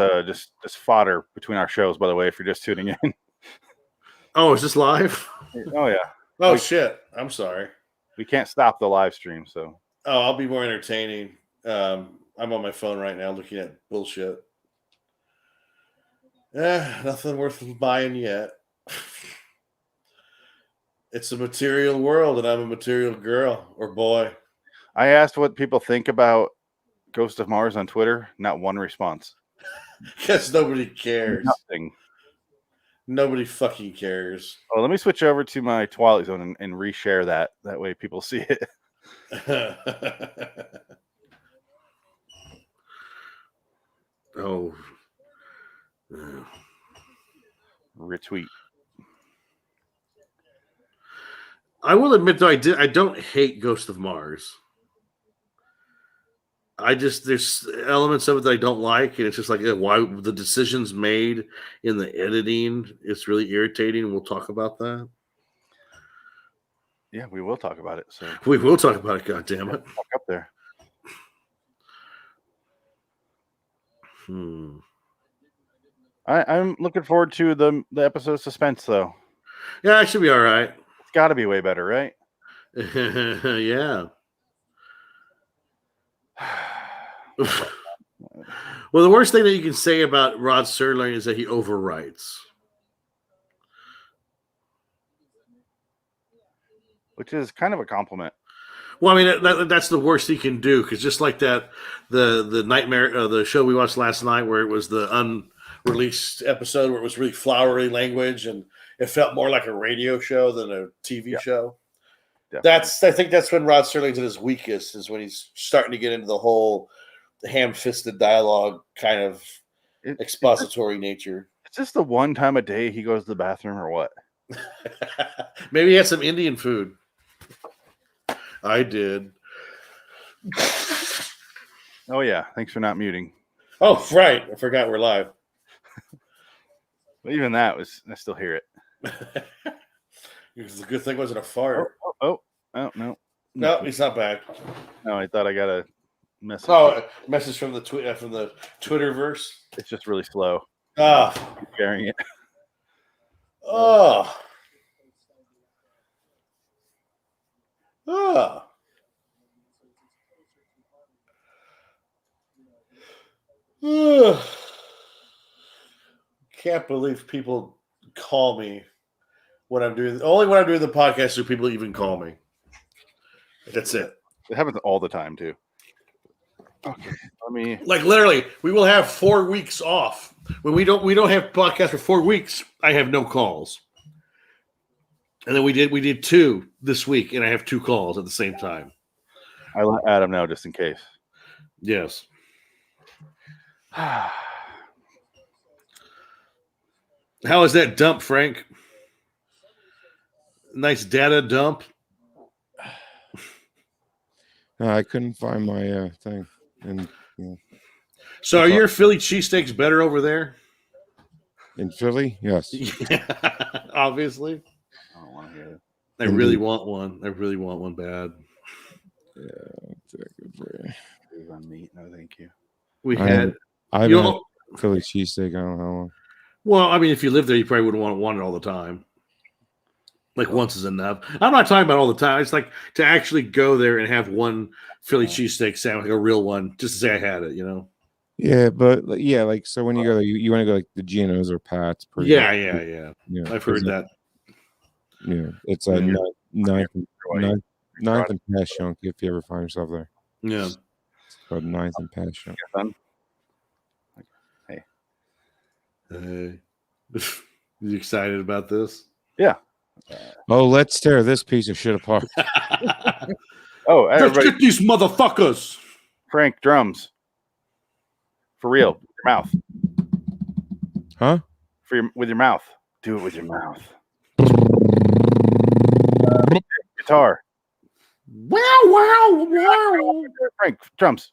just fodder between our shows, by the way, if you're just tuning in. Oh, is this live? Oh, yeah. Oh, shit. I'm sorry. We can't stop the live stream, so. Oh, I'll be more entertaining. I'm on my phone right now looking at bullshit. Nothing worth buying yet. It's a material world, and I'm a material girl or boy. I asked what people think about Ghost of Mars on Twitter. Not one response. Because nobody cares. Nothing. Nobody fucking cares. Oh, let me switch over to my Twilight Zone and reshare that. That way people see it. Oh. Retweet. I will admit, though, I don't hate Ghost of Mars. There's elements of it that I don't like, and it's just like why the decisions made in the editing, it's really irritating, and we'll talk about that. Yeah, we will talk about it. So we will talk about it, goddammit. Up there. I'm looking forward to the episode Suspense, though. Yeah, it should be all right. It's got to be way better, right? Yeah. Well, the worst thing that you can say about Rod Serling is that he overwrites. Which is kind of a compliment. Well, I mean, that's the worst he can do, because just like that, the Nightmare, the show we watched last night where it was the unreleased episode where it was really flowery language and it felt more like a radio show than a TV show. Definitely. I think that's when Rod Serling's at his weakest, is when he's starting to get into the whole ham-fisted dialogue kind of expository nature. Is this the one time a day he goes to the bathroom or what? Maybe he had some Indian food. I did. Oh, yeah. Thanks for not muting. Oh, right. I forgot we're live. But even that I still hear it. Because the good thing wasn't a fart. Oh, no. No, he's not back. No, I thought I got a message. Oh, a message from the Twitterverse. It's just really slow. Keep sharing it. Oh. Can't believe people call me when I'm doing the podcast do people even call me. That's it. It happens all the time too. Okay, let me literally, we will have 4 weeks off. When we don't have podcasts for 4 weeks, I have no calls. And then we did 2 this week, and I have 2 calls at the same time. I let Adam know just in case. Yes. How is that dump, Frank? Nice data dump. I couldn't find my thing. And so, are your Philly cheesesteaks better over there? In Philly? Yes. Yeah, obviously. I don't want to hear it. I really want one. I really want one bad. Yeah, good for you. On meat, no, thank you. I've had Philly cheesesteak. I don't know how long. Well, I mean, if you live there, you probably wouldn't want it all the time. Like once is enough. I'm not talking about all the time. It's like to actually go there and have one Philly cheesesteak sandwich, like a real one, just to say I had it, you know? Yeah, but yeah, like so when you go there, you want to go like the Geno's or Pat's. Yeah. I've heard that. Yeah, it's a ninth and Passyunk if you ever find yourself there. Yeah, it's called Ninth and Passyunk. Hey, you excited about this? Yeah. Oh, let's tear this piece of shit apart. Let's get these motherfuckers. Frank, drums. For real, with your mouth. Huh? With your mouth. Do it with your mouth. Guitar. Wow. Frank, drums.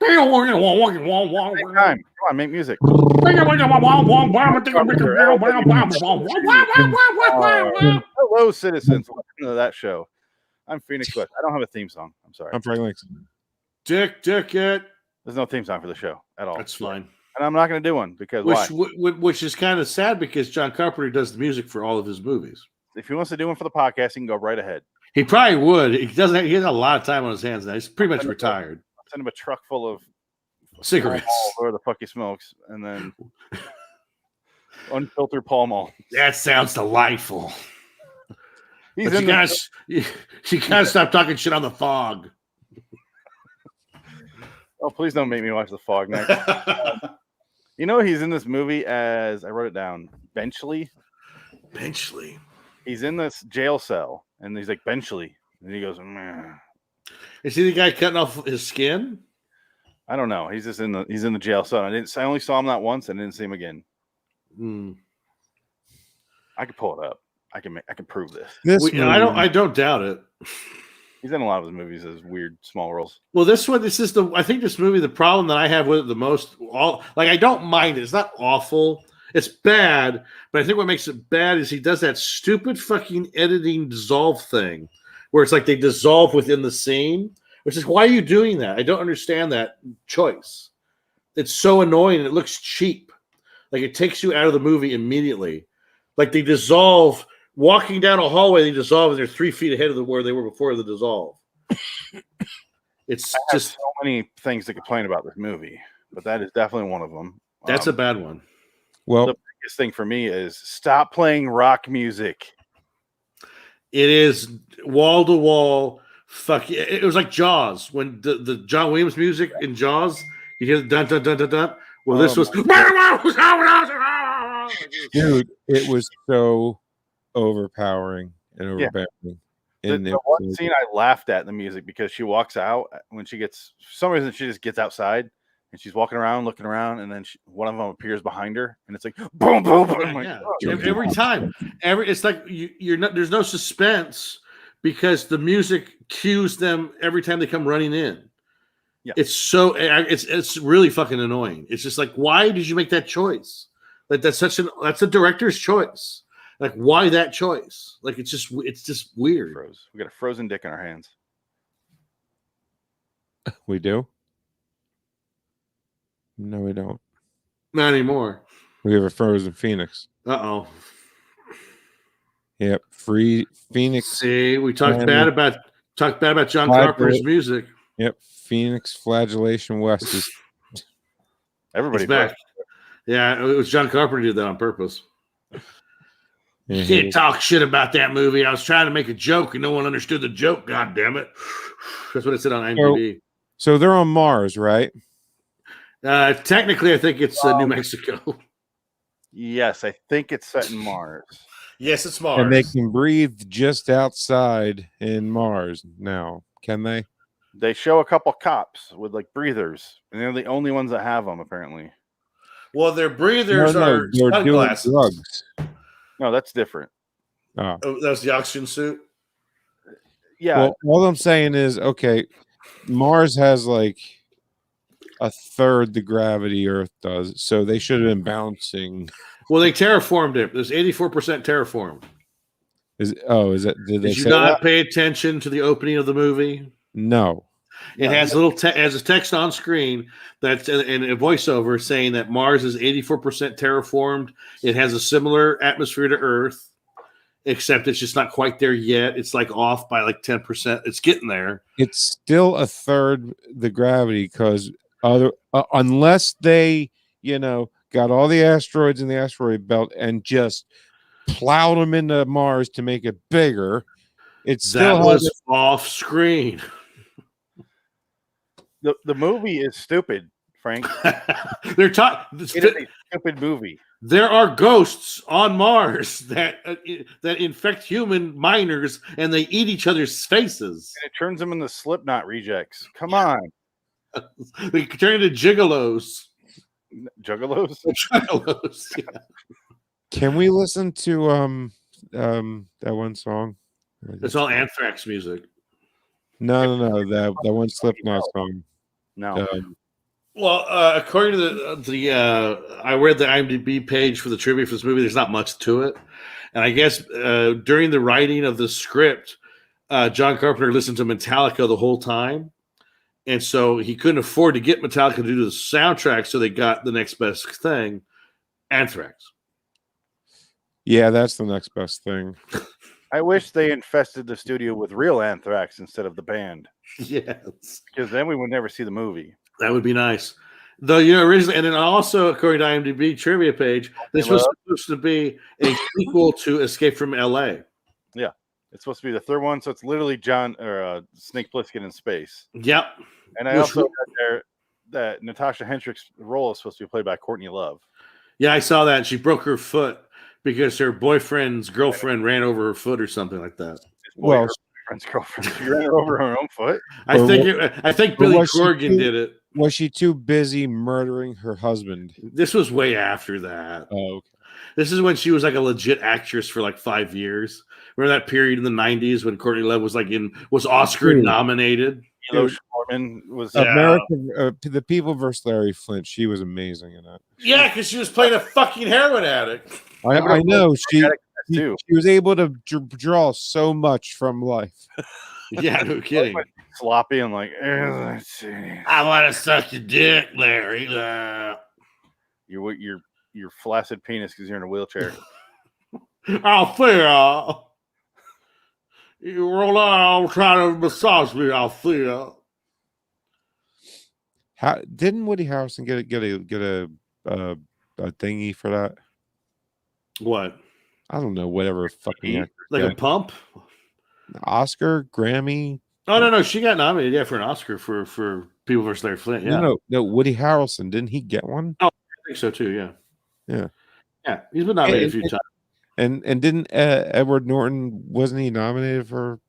Same time. Come on, make music. Hello, citizens. Welcome to that show. I'm Phoenix West. I don't have a theme song. I'm sorry. I'm Frank Links. Dick it. There's no theme song for the show at all. That's fine. And I'm not going to do one because why? Which is kind of sad because John Carpenter does the music for all of his movies. If he wants to do one for the podcast, he can go right ahead. He probably would. He doesn't. He has a lot of time on his hands now. He's pretty much retired. Send him a truck full of Cigarettes, or the fuck he smokes, and then unfiltered Pall Mall. That sounds delightful. You gotta stop talking shit on the Fog. Oh, please don't make me watch the Fog next. He's in this movie as I wrote it down. Benchley. He's in this jail cell, and he's like Benchley, and he goes, meh. Is he the guy cutting off his skin? I don't know. He's in the jail cell. I only saw him that once, and didn't see him again. I could pull it up. I can prove this. I don't doubt it. He's in a lot of his movies as weird small roles. Well, I think this movie, the problem that I have with it the most, I don't mind it. It's not awful. It's bad, but I think what makes it bad is he does that stupid fucking editing dissolve thing where it's like they dissolve within the scene, which is why are you doing that? I don't understand that choice. It's so annoying. It looks cheap. Like it takes you out of the movie immediately. Like they dissolve. Walking down a hallway, they dissolve, and they're 3 feet ahead of where they were before the dissolve. It's just so many things to complain about this movie, but that is definitely one of them. That's a bad one. Well, the biggest thing for me is stop playing rock music. It is wall to wall. Fuck it was like Jaws when the John Williams music in Jaws. You hear the dun dun dun dun dun. Well, this was dude. It was so overpowering and overbearing. The one scene I laughed at in the music because she walks out when she gets for some reason she just gets outside and she's walking around looking around and then one of them appears behind her and it's like boom boom boom. Yeah. Every time it's like you're not there's no suspense because the music cues them every time they come running in. Yeah, it's really fucking annoying. It's just like, why did you make that choice? Like that's a director's choice. Like, why that choice? Like, it's just weird. We got a frozen dick in our hands. We do? No, we don't. Not anymore. We have a frozen Phoenix. Uh-oh. Yep. Free Phoenix. See, we talked bad about John Carpenter's music. Yep. Phoenix Flagellation West is everybody's back. Yeah, it was John Carpenter who did that on purpose. Yeah, you can't talk shit about that movie. I was trying to make a joke and no one understood the joke. God damn it. That's what it said on IMDb. So they're on Mars, right? Technically, I think it's New Mexico. Yes, I think it's set in Mars. Yes, it's Mars. And they can breathe just outside in Mars now, can they? They show a couple cops with like breathers, and they're the only ones that have them, apparently. Well, their breathers are they're doing drugs. No, that's different. Oh, that's the oxygen suit? Yeah. Well, all I'm saying is, okay, Mars has like a third the gravity Earth does, so they should have been bouncing. Well, they terraformed it. There's 84% terraformed. Did you not pay attention to the opening of the movie? No. It has a text on screen that's in a voiceover saying that Mars is 84% terraformed. It has a similar atmosphere to Earth, except it's just not quite there yet. It's like off by like 10%. It's getting there. It's still a third the gravity because unless they, got all the asteroids in the asteroid belt and just plowed them into Mars to make it bigger, that was off screen. The movie is stupid, Frank. They're talking. It is a stupid movie. There are ghosts on Mars that infect human miners, and they eat each other's faces. And it turns them into Slipknot rejects. Come on, they turn into gigolos. Juggalos. Juggalos. Yeah. Can we listen to that one song? It's all Anthrax music. No. That one Slipknot song. No. Well, according to I read the IMDb page for the trivia for this movie. There's not much to it, and I guess during the writing of the script, John Carpenter listened to Metallica the whole time, and so he couldn't afford to get Metallica to do the soundtrack. So they got the next best thing, Anthrax. Yeah, that's the next best thing. I wish they infested the studio with real Anthrax instead of the band. Yes, because then we would never see the movie. That would be nice. Though, originally, and then also, according to IMDb trivia page, this was supposed to be a sequel to Escape from LA. Yeah. It's supposed to be the third one, so it's literally Snake Plissken in space. Yep. And I also got there that Natasha Henstridge's role is supposed to be played by Courtney Love. Yeah, I saw that. She broke her foot because her boyfriend's girlfriend ran over her foot or something like that. Well, her boyfriend's girlfriend. She ran over her own foot. I think Billy Corgan did it. Was she too busy murdering her husband? This was way after that. Oh, okay. This is when she was like a legit actress for like 5 years. Remember that period in the 90s when Courtney Love was was Oscar nominated? Milo Schwarman was American. The People versus Larry Flint. She was amazing in that. Yeah, because she was playing a fucking heroin addict. I know she was able to draw so much from life. Yeah, no kidding. Sloppy and let's see. I want to suck your dick, Larry. Your flaccid penis because you're in a wheelchair. Althea, you roll out, trying to massage me, Althea. How didn't Woody Harrelson get a thingy for that? What? I don't know. Whatever fucking a pump. Oscar, Grammy. Oh no, she got nominated. Yeah, for an Oscar for People vs. Larry Flint. Yeah. No. Woody Harrelson, didn't he get one? Oh, I think so too. Yeah. Yeah. He's been nominated a few times. And didn't Edward Norton, wasn't he nominated for?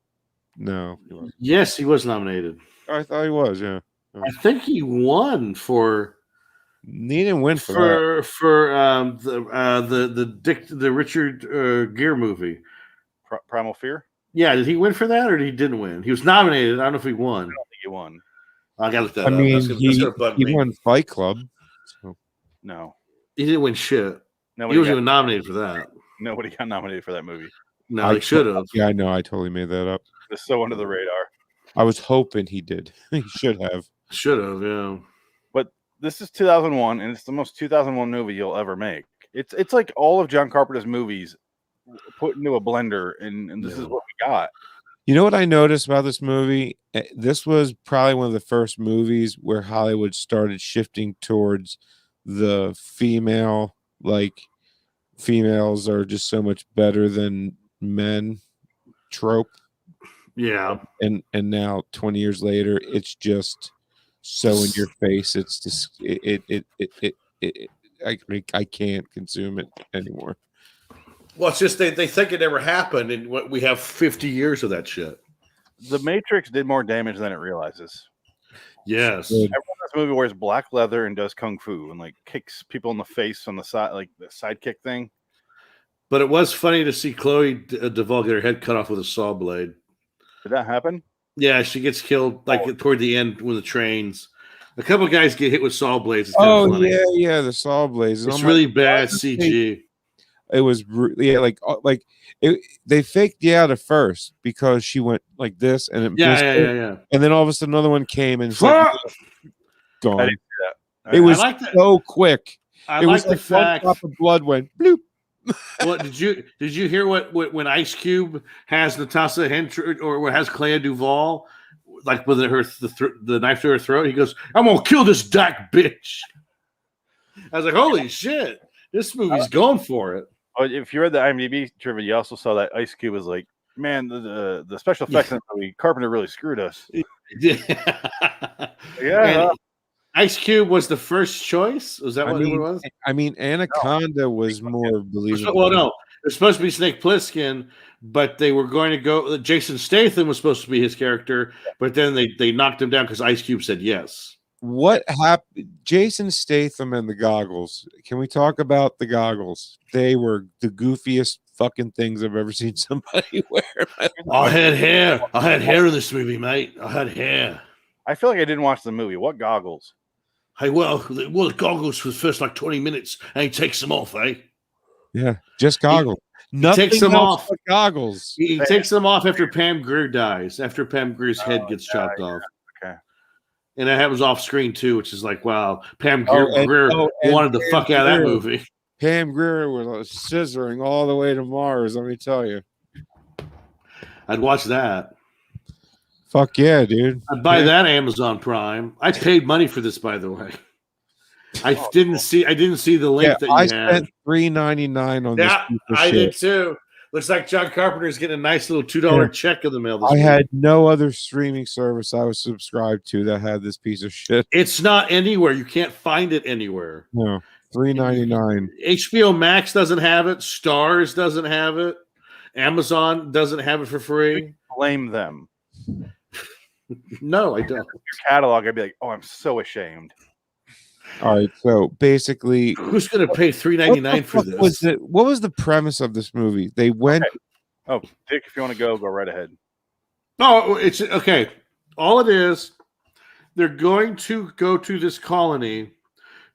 No. Yes, he was nominated. I thought he was. Yeah. I think he won for. He didn't win for the Richard Gere movie, Primal Fear. Yeah, did he win for that, or he didn't win? He was nominated. I don't know if he won. I don't think he won. I got to look that up. I mean, he won Fight Club. So. No, he didn't win shit. Nobody he wasn't even nominated for that. Nobody got nominated for that movie. No, he should have. Yeah, I know. I totally made that up. It's so under the radar. I was hoping he did. He should have. Should have, yeah. But this is 2001, and it's the most 2001 movie you'll ever make. It's like all of John Carpenter's movies put into a blender, and this is what we got. You know what I noticed about this movie? This was probably one of the first movies where Hollywood started shifting towards the female, females are just so much better than men trope. Yeah. And now 20 years later, it's just so in your face. It's just I can't consume it anymore. Well, it's just they think it never happened, and we have 50 years of that shit. The Matrix did more damage than it realizes. Yes. Everyone in this movie wears black leather and does kung fu and kicks people in the face on the side, like the sidekick thing. But it was funny to see Chloe Duvall get her head cut off with a saw blade. Did that happen? Yeah, she gets killed toward the end when the trains. A couple of guys get hit with saw blades. It's kind of funny. Yeah, the saw blades. It's really bad CG. It was they faked you out at first because she went like this and yeah. And then all of a sudden another one came and gone. I didn't see that. It was so quick. I like the fact one drop of blood went bloop. What did you hear what when Ice Cube has Natasha Henstridge or has Clea Duvall with the knife to her throat? He goes, "I'm gonna kill this dyke bitch." I was like, "Holy shit, this movie's going for it." If you read the IMDb trivia, you also saw that Ice Cube was like, "Man, the special effects in the movie, Carpenter really screwed us." Yeah. Ice Cube was the first choice. Was that what it was? I mean, Anaconda was more believable. Well, no, it's supposed to be Snake Plissken, but they were going to go. Jason Statham was supposed to be his character, but then they knocked him down because Ice Cube said yes. What happened? Jason Statham and the goggles. Can we talk about the goggles? They were the goofiest fucking things I've ever seen somebody wear. I had hair. I had hair in this movie, mate. I had hair. I feel like I didn't watch the movie. What goggles? Hey, well, the goggles for the first like 20 minutes, and he takes them off, eh? Yeah, just goggles. Nothing takes them else off. but goggles. He takes them off after Pam Grier dies, after Pam Grier's head gets chopped off. Okay. And that happens off screen too, which is like, wow, Pam Grier wanted the fuck out of that movie. Pam Grier was scissoring all the way to Mars, let me tell you. I'd watch that. Fuck yeah, dude. I'd buy that Amazon Prime. I paid money for this, by the way. I didn't see the link that you had. I spent $3.99 on this. Yeah, I did too. Looks like John Carpenter's getting a nice little $2 check in the mail this week. had no other streaming service I was subscribed to that had this piece of shit. It's not anywhere. You can't find it anywhere. No, $3.99. HBO Max doesn't have it. Stars doesn't have it. Amazon doesn't have it for free. Blame them. No, I don't. Your catalog, I'd be like, oh, I'm so ashamed. All right, so basically, who's going to pay $3.99 for this? What was the premise of this movie? They went. Okay. Oh, Dick, if you want to go right ahead. No, it's okay. All it is, they're going to go to this colony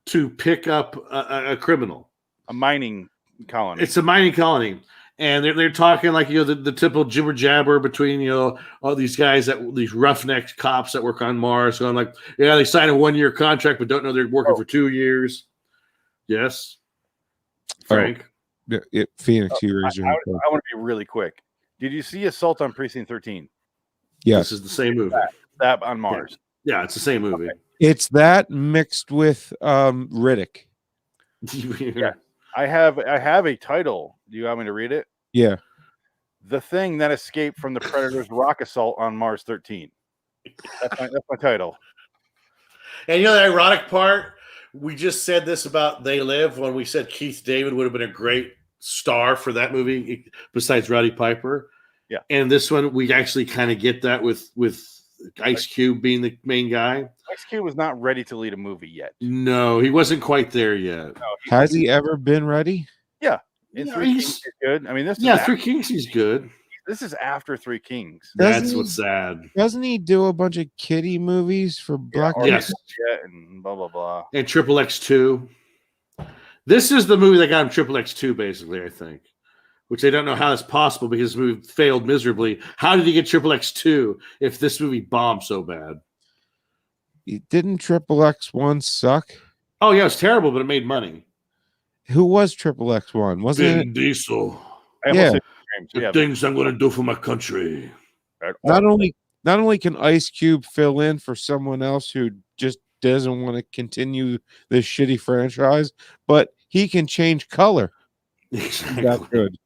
to pick up a criminal. A mining colony. It's a mining colony. And they're talking like, the typical jibber jabber between, all these guys, these roughneck cops that work on Mars. So I'm like, yeah, they sign a 1-year contract, but don't know they're working for 2 years. Yes. Frank. Phoenix, you raised your hand. I want to be really quick. Did you see Assault on Precinct 13? Yes. This is the same movie. That on Mars. Yeah, it's the same movie. Okay. It's that mixed with Riddick. Yeah. I have a title. Do you want me to read it? Yeah. The Thing That Escaped from the Predator's Rock Assault on Mars 13. That's my title. And the ironic part, we just said this about They Live when we said Keith David would have been a great star for that movie besides Roddy Piper. Yeah. And this one, we actually kind of get that with Ice Cube being the main guy. Ice Cube was not ready to lead a movie yet. No, he wasn't quite there yet. No, Has he ever been ready? Yeah. Three Kings is good. I mean, this is Three Kings is good. This is after Three Kings. That's what's sad. Doesn't he do a bunch of kiddie movies for Black? Yes. And blah blah blah. And Triple X2. This is the movie that got him Triple X2, basically, I think. Which they don't know how that's possible because this movie failed miserably. How did he get Triple X2 if this movie bombed so bad? Didn't Triple X1 suck? Oh, yeah, it was terrible, but it made money. Who was Triple X1? Wasn't it? Diesel. Yeah. The things I'm going to do for my country. Not only can Ice Cube fill in for someone else who just doesn't want to continue this shitty franchise, but he can change color. Exactly. That's good.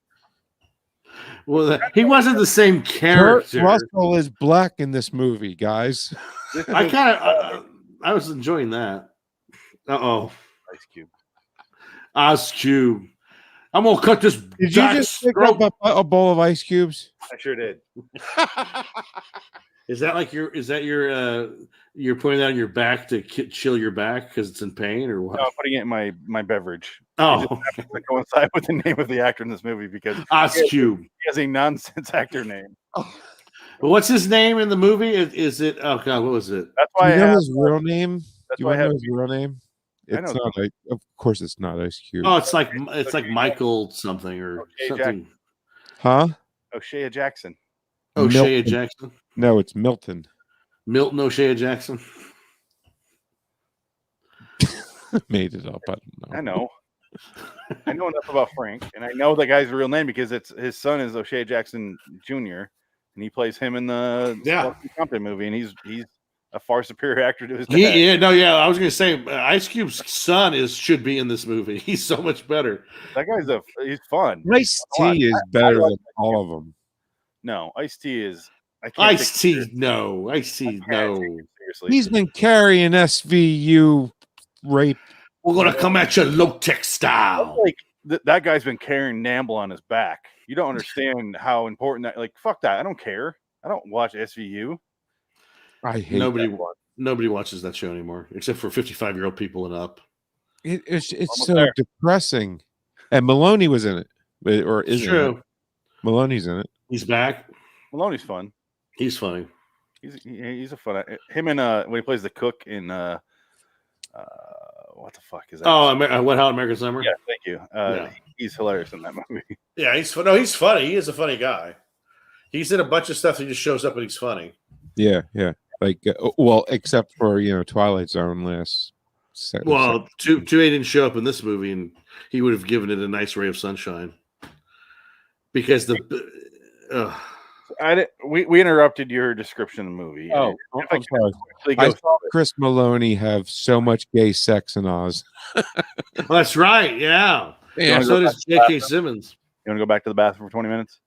Well, he wasn't the same character. Kurt Russell is black in this movie, guys. I was enjoying that. Ice Cube. Ice Cube. I'm gonna cut this. Did you just pick up a bowl of ice cubes? I sure did. Is that you're putting that on your back to chill your back because it's in pain or what? No, I'm putting it in my beverage. Oh, to coincide with the name of the actor in this movie because Ice Cube. He has a nonsense actor name. But what's his name in the movie? Is it? Oh God, what was it? That's why Do you know his real name? That's Do you why I have know his real name? It's not like, of course, it's not Ice Cube. Oh, it's like Michael something or something. Huh? O'Shea Jackson. O'Shea Jackson. No, it's Milton. Milton O'Shea Jackson. Made it up. I don't know. I know. I know enough about Frank, and I know that guy's real name because it's his son is O'Shea Jackson Jr. and he plays him in the Compton movie, and he's a far superior actor to his dad. I was gonna say Ice Cube's son should be in this movie. He's so much better. That guy's he's fun. Ice-T is better than all of them. No, Ice-T is. Ice-T, no. Ice-T, no. Seriously, he's been carrying SVU rape. We're gonna come at you low-tech style. Like that guy's been carrying Namble on his back. You don't understand how important that. Like, fuck that. I don't care. I don't watch SVU. I hate nobody watches that show anymore, except for 55-year-old people and up. It's so depressing. And Maloney was in it, or is true? Maloney's in it. He's back. Maloney's fun. He's funny. He's a fun. Him and when he plays the cook in what the fuck is that? Oh, Wet Hot American Summer. Yeah, thank you. He's hilarious in that movie. Yeah, he's funny. He is a funny guy. He's in a bunch of stuff. He just shows up and he's funny. Yeah. Like, well, except for Twilight Zone last. Well, 2A didn't show up in this movie, and he would have given it a nice ray of sunshine. Because we interrupted your description of the movie. Oh, I'm sorry. I saw Chris Maloney have so much gay sex in Oz. That's right. Yeah. So does J.K. Simmons. You want to go back to the bathroom for 20 minutes?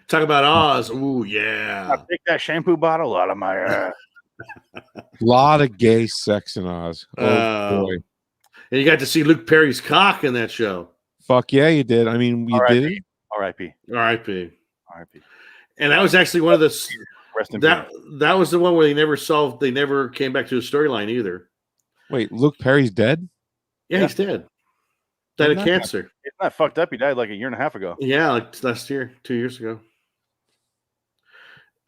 Talk about Oz. Ooh, yeah. I'll take that shampoo bottle out of my ass. A lot of gay sex in Oz. Oh, boy. And you got to see Luke Perry's cock in that show. Fuck yeah, you did. I mean, you did. R.I.P. R.I.P. R.I.P. And that was actually one of the that was the one where they never came back to the storyline either. Wait, Luke Perry's dead? Yeah, he's dead. Died of cancer. It's not fucked up. He died like a year and a half ago. Yeah, like last year, 2 years ago.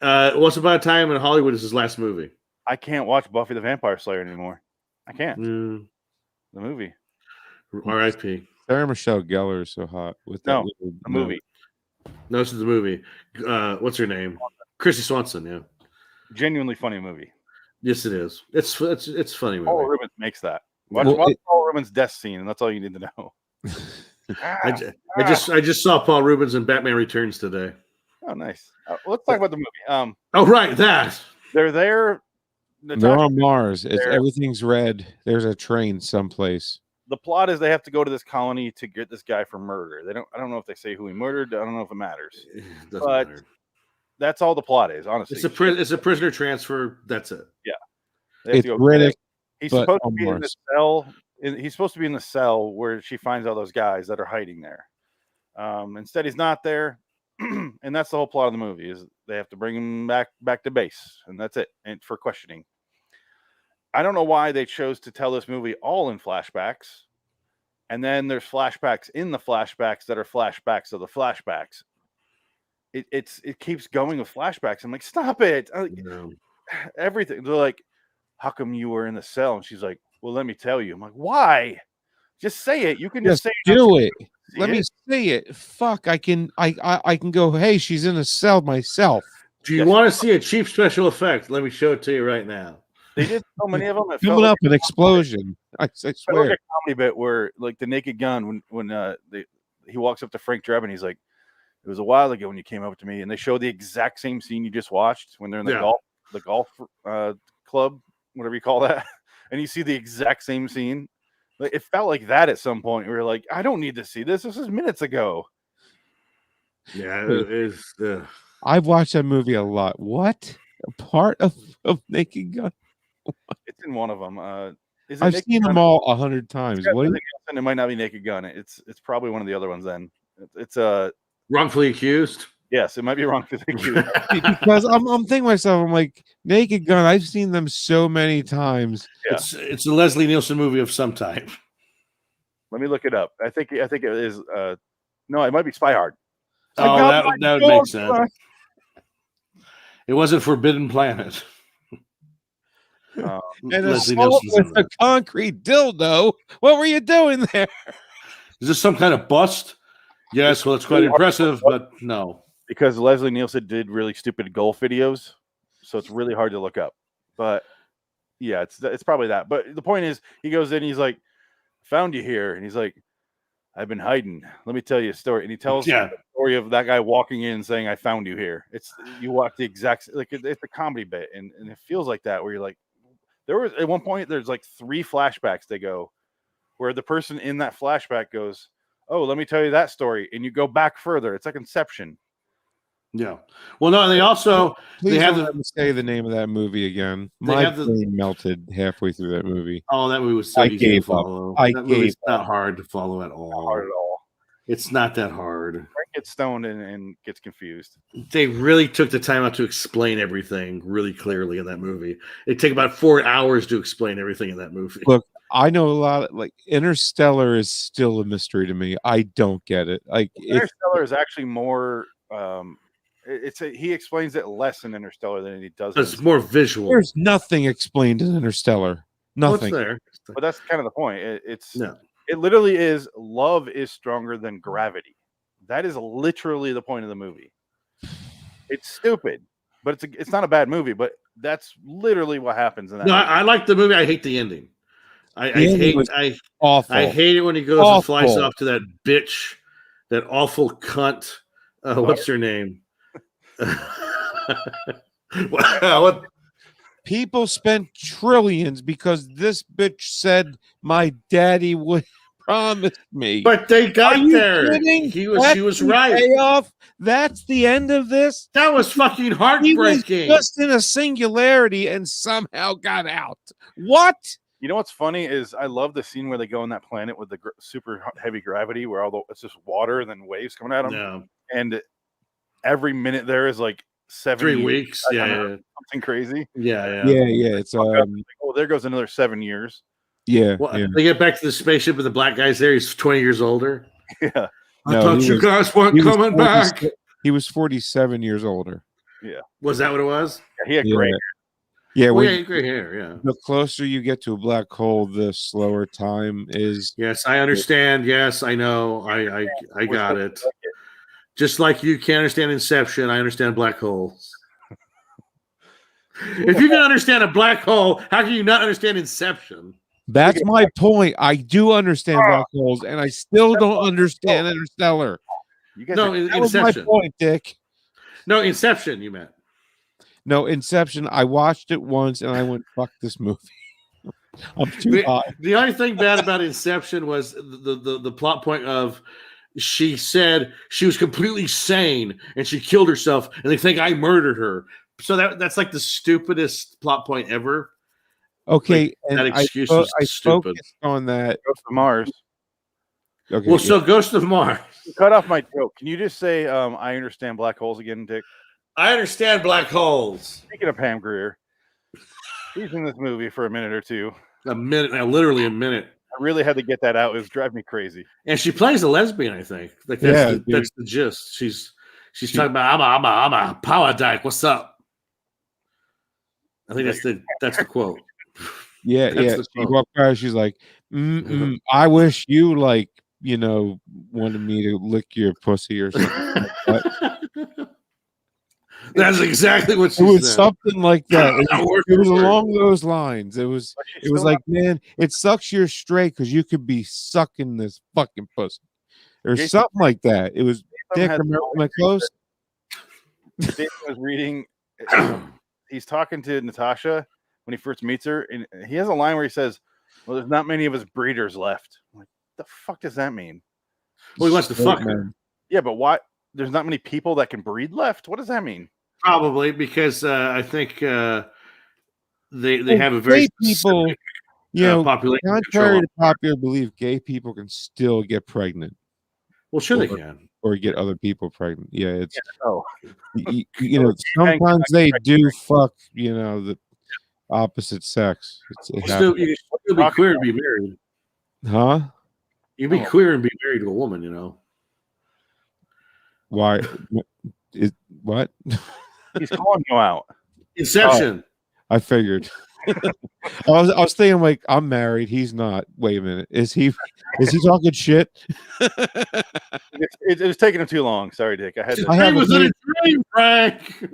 Once Upon a Time in Hollywood is his last movie. I can't watch Buffy the Vampire Slayer anymore. I can't. The movie. R.I.P. Sarah Michelle Gellar is so hot with that the movie. No, this is the movie. What's her name? Chrissy Swanson. Yeah, genuinely funny movie. Yes, it is. It's funny movie. Paul Rubens makes that. Watch Paul Rubens' death scene, and that's all you need to know. I just saw Paul Rubens in Batman Returns today. Oh, nice. Let's talk about the movie. Oh, right, that they're there. They're on Mars. Everything's red. There's a train someplace. The plot is they have to go to this colony to get this guy for murder. I don't know if they say who he murdered. I don't know if it matters. But that's all the plot is, honestly. It's a prisoner transfer. That's it. Yeah. It's Riddick. He's supposed to be in the cell. He's supposed to be in the cell where she finds all those guys that are hiding there. Instead, he's not there. And that's the whole plot of the movie is they have to bring him back to base. And that's it. And for questioning. I don't know why they chose to tell this movie all in flashbacks. And then there's flashbacks in the flashbacks that are flashbacks of the flashbacks. It keeps going with flashbacks. I'm like, stop it. No. Everything. They're like, how come you were in the cell? And she's like, well, let me tell you. I'm like, why? Just say it. You can just say it. Do it. Let me say it. Fuck. I can go, hey, she's in a cell myself. Do you want to see a cheap special effect? Let me show it to you right now. They did so many of them. Coming up an explosion. I swear. Like a comedy bit where, like, the Naked Gun, when he walks up to Frank Drebin, he's like, "It was a while ago when you came up to me," and they show the exact same scene you just watched when they're in the golf club, whatever you call that, and you see the exact same scene. Like, it felt like that at some point. We were like, "I don't need to see this. This is minutes ago." Yeah, it is. I've watched that movie a lot. What? A part of Naked Gun? It's in one of them. I've seen them all 100 times. It might not be Naked Gun. It's probably one of the other ones. Then it's Wrongfully Accused. Yes, it might be Wrongfully Accused. Because I'm thinking to myself, I'm like, Naked Gun. I've seen them so many times. Yeah. It's a Leslie Nielsen movie of some type. Let me look it up. I think it is. No, it might be Spy Hard. That would make sense. It wasn't Forbidden Planet. And assault with a concrete dildo. What were you doing there? Is this some kind of bust? Yes, well, it's quite impressive, but no. Because Leslie Nielsen did really stupid golf videos, so it's really hard to look up. But yeah, it's probably that. But the point is, he goes in, he's like, "Found you here," and he's like, "I've been hiding. Let me tell you a story." And he tells the story of that guy walking in and saying, "I found you here." You watch the exact it's a comedy bit, and it feels like that where you're like. There was at one point there's like 3 flashbacks they go where the person in that flashback goes, "Oh, let me tell you that story," and you go back further. It's like Inception. Yeah. Well, no, and they also they have to say the name of that movie again. My brain melted halfway through that movie. Oh, that movie was so easy to follow. It's not hard to follow at all. Not hard at all. It's not that hard. Frank gets stoned and gets confused. They really took the time out to explain everything really clearly in that movie. It took about 4 hours to explain everything in that movie. Look, I know a lot. Like Interstellar is still a mystery to me. I don't get it. Like Interstellar is actually more. he explains it less in Interstellar than he does. It's more visual. There's nothing explained in Interstellar. Nothing. What's there? But that's kind of the point. No. It literally is love is stronger than gravity. That is literally the point of the movie. It's stupid, but it's not a bad movie. But that's literally what happens in that. No, movie. I like the movie. I hate the ending. I Awful. I hate it when he goes and flies off to that bitch, that awful cunt. What's her name? What? People spent trillions because this bitch said my daddy would promise me. But they got there. Kidding? She was right. Payoff? That's the end of this. That was fucking heartbreaking. He was just in a singularity and somehow got out. What? You know what's funny is I love the scene where they go on that planet with the super heavy gravity, where it's just water and then waves coming at them. Yeah. And every minute there is like 3 weeks. Yeah. Something crazy. Yeah. It's oh, there goes another 7 years. Yeah, They get back to the spaceship and the black guy's there. He's 20 years older. Yeah. I thought you guys weren't coming back. He was 47 years older. Yeah. Was that what it was? Yeah, he had gray hair. Yeah, he had gray hair. Yeah. The closer you get to a black hole, the slower time is. Yes, I understand. Yes, I know. I got it. Just like you can't understand Inception, I understand black holes. If you can understand a black hole, how can you not understand Inception? That's my point. I do understand black holes, and I still don't understand Interstellar. No, that was my point, Dick. No, Inception, you meant. No, Inception. I watched it once, and I went, "Fuck this movie." I'm too hot. The only thing bad about Inception was the plot point of she said she was completely sane and she killed herself, and they think I murdered her. So that's like the stupidest plot point ever. Okay, like, and that excuse I was stupid. focused on that. Ghost of Mars. Okay, Well, so Ghost of Mars. You cut off my joke. Can you just say I understand black holes again, Dick? I understand black holes. Speaking of Pam Grier, she's in this movie for a minute or two. A minute, literally a minute. I really had to get that out. It was driving me crazy. And she plays a lesbian, I think. Like that's the gist. She's talking about I'm a power dyke. What's up? I think that's the quote. Yeah. She walked by. She's like, I wish you wanted me to lick your pussy or something like that. That's exactly what she said. It was said. Something like that. It was along those lines. It was like, man, it sucks you're straight because you could be sucking this fucking pussy. Or something like that. It was Dick, remember my clothes? Jason was reading. He's talking to Natasha when he first meets her, and he has a line where he says, "Well, there's not many of us breeders left." I'm like, the fuck does that mean? Well, he wants to fuck her. Yeah, but why? There's not many people that can breed left. What does that mean? Probably because I think they have a very people, population. Contrary to popular belief, gay people can still get pregnant. Well, sure they can, or get other people pregnant. Yeah, it's sometimes they do fuck. The opposite sex. You can still be queer and be married, huh? You can be queer and be married to a woman. Why? What? He's calling you out. Inception. I figured. I was thinking like I'm married. He's not. Wait a minute. Is he talking shit? It was taking him too long. Sorry, Dick. I was in a dream, Frank.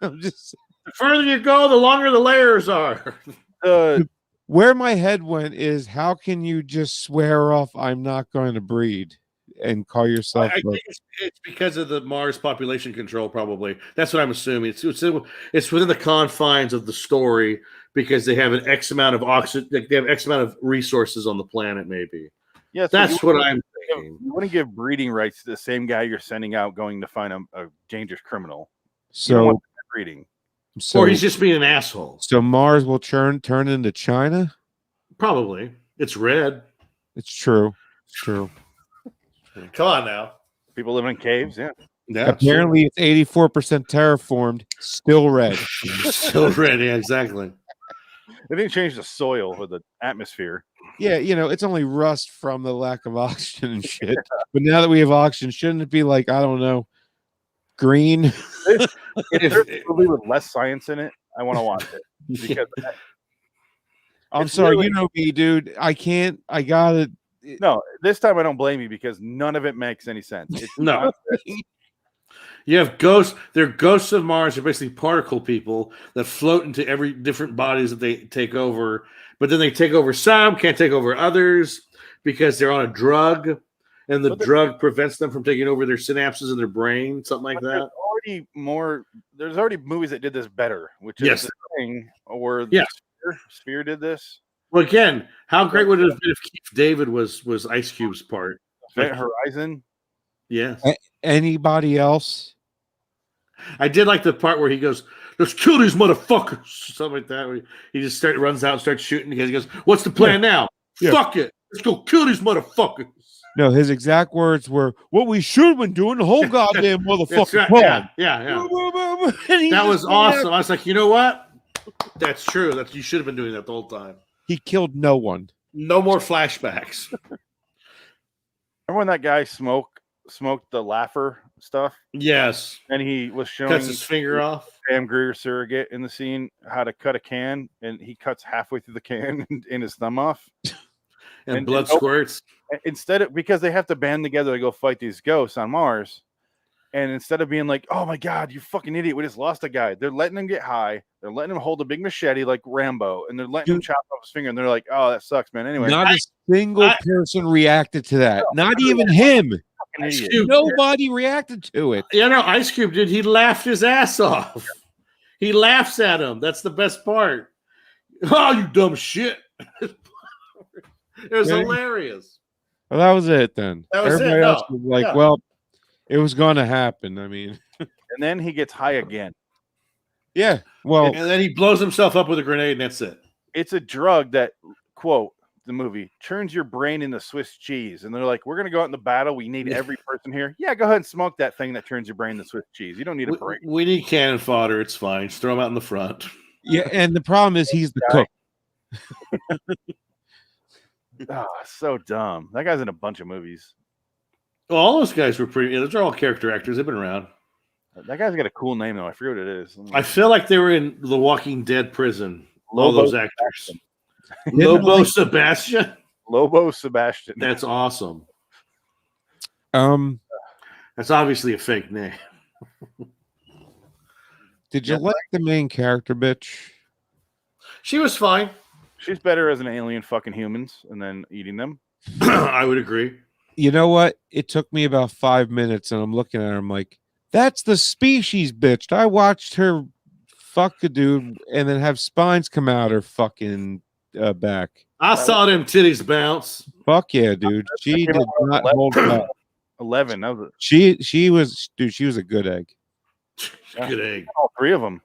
I'm just. The further you go, the longer the layers are. Where my head went is, how can you just swear off I'm not going to breed and call yourself? I think it's because of the Mars population control. Probably that's what I'm assuming. It's within the confines of the story because they have an X amount of oxygen. They have X amount of resources on the planet. Maybe. Yes, that's what I'm thinking. You wouldn't give breeding rights to the same guy you're sending out going to find a dangerous criminal. So breeding. Or he's just being an asshole. So Mars will turn into China? Probably. It's red. It's true. It's true. Come on now. People living in caves, yeah. Apparently it's 84% terraformed, still red. Still red, yeah, exactly. They didn't change the soil or the atmosphere. Yeah, it's only rust from the lack of oxygen and shit. But now that we have oxygen, shouldn't it be like, I don't know, green. If there's a movie with less science in it, I want to watch it because I'm sorry, really, you know me, dude. I can't. I got it. No, this time I don't blame you because none of it makes any sense. It's No. You have ghosts. They're ghosts of Mars. They're basically particle people that float into every different bodies that they take over. But then they take over some, can't take over others because they're on a drug, and the drug prevents them from taking over their synapses in their brain, something like that. There's already movies that did this better, which is the thing. Or Sphere did this. Well, again, how great would it have been if Keith David was Ice Cube's part? Event Horizon. Yes. Anybody else? I did like the part where he goes, "Let's kill these motherfuckers," something like that. Where he just runs out and starts shooting because he goes, "What's the plan now? Yeah. Fuck it, let's go kill these motherfuckers." No, his exact words were, "What we should have been doing the whole goddamn motherfucking time." Yeah. That was awesome. I was like, you know what? That's true. You should have been doing that the whole time. He killed no one. No more flashbacks. Remember when that guy smoked the laugher stuff? Yes. And he was showing cuts his finger off. Pam Grier surrogate in the scene how to cut a can, and he cuts halfway through the can and his thumb off. And blood squirts. Because they have to band together to go fight these ghosts on Mars. And instead of being like, "Oh my God, you fucking idiot, we just lost a guy," they're letting him get high. They're letting him hold a big machete like Rambo, and they're letting him chop off his finger. And they're like, "Oh, that sucks, man." Anyway, not a single person reacted to that. Not even him. Nobody reacted to it. Yeah, no, Ice Cube did. He laughed his ass off. He laughs at him. That's the best part. "Oh, you dumb shit." It was hilarious. Well, that was it then. Everybody else was like, well, it was going to happen. I mean, and then he gets high again. Yeah. Well, and then he blows himself up with a grenade, and that's it. It's a drug that, quote, the movie, turns your brain into Swiss cheese. And they're like, "We're going to go out in the battle. We need every person here." Yeah, go ahead and smoke that thing that turns your brain into Swiss cheese. You don't need a brain. We need cannon fodder. It's fine. Just throw him out in the front. Yeah, and the problem is he's the cook. Oh, so dumb. That guy's in a bunch of movies. Well, all those guys were pretty. Those are all character actors. They've been around. That guy's got a cool name though. I forget what it is. I feel like they were in the Walking Dead prison. All those actors. Lobo Sebastian. That's awesome. That's obviously a fake name. Did you like the main character, bitch? She was fine. She's better as an alien fucking humans and then eating them. I would agree. You know what? It took me about 5 minutes, and I'm looking at her. I'm like, that's the species, bitch. I watched her fuck a dude and then have spines come out her fucking back. I saw them titties bounce. Fuck yeah, dude. She did not hold back. 11. That was she was a good egg. Good egg. All three of them.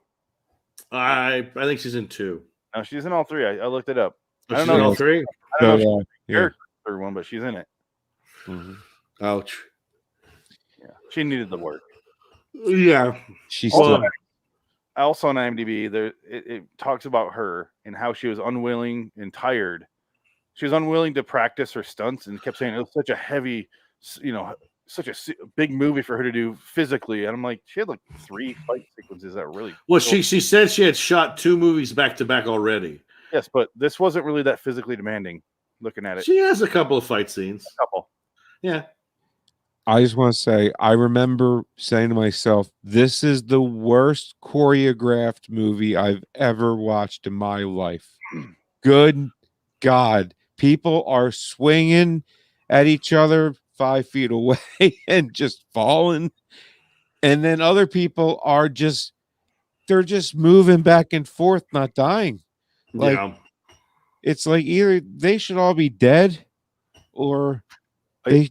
I think she's in 2. No, she's in all 3. I looked it up. I don't know all 3. I don't know if she's the third one, but she's in it. Mm-hmm. Ouch. Yeah, she needed the work. Yeah, she's also on IMDb. It talks about her and how she was unwilling and tired. She was unwilling to practice her stunts and kept saying it was such a heavy, such a big movie for her to do physically. And I'm like, she had like 3 fight sequences that really. Well, she said she had shot 2 movies back to back already. Yes, but this wasn't really that physically demanding. Looking at it, she has a couple of fight scenes. A couple. Yeah. I just want to say, I remember saying to myself, this is the worst choreographed movie I've ever watched in my life. Good God. People are swinging at each other 5 feet away and just falling. And then other people are they're just moving back and forth, not dying. Like, it's like either they should all be dead or it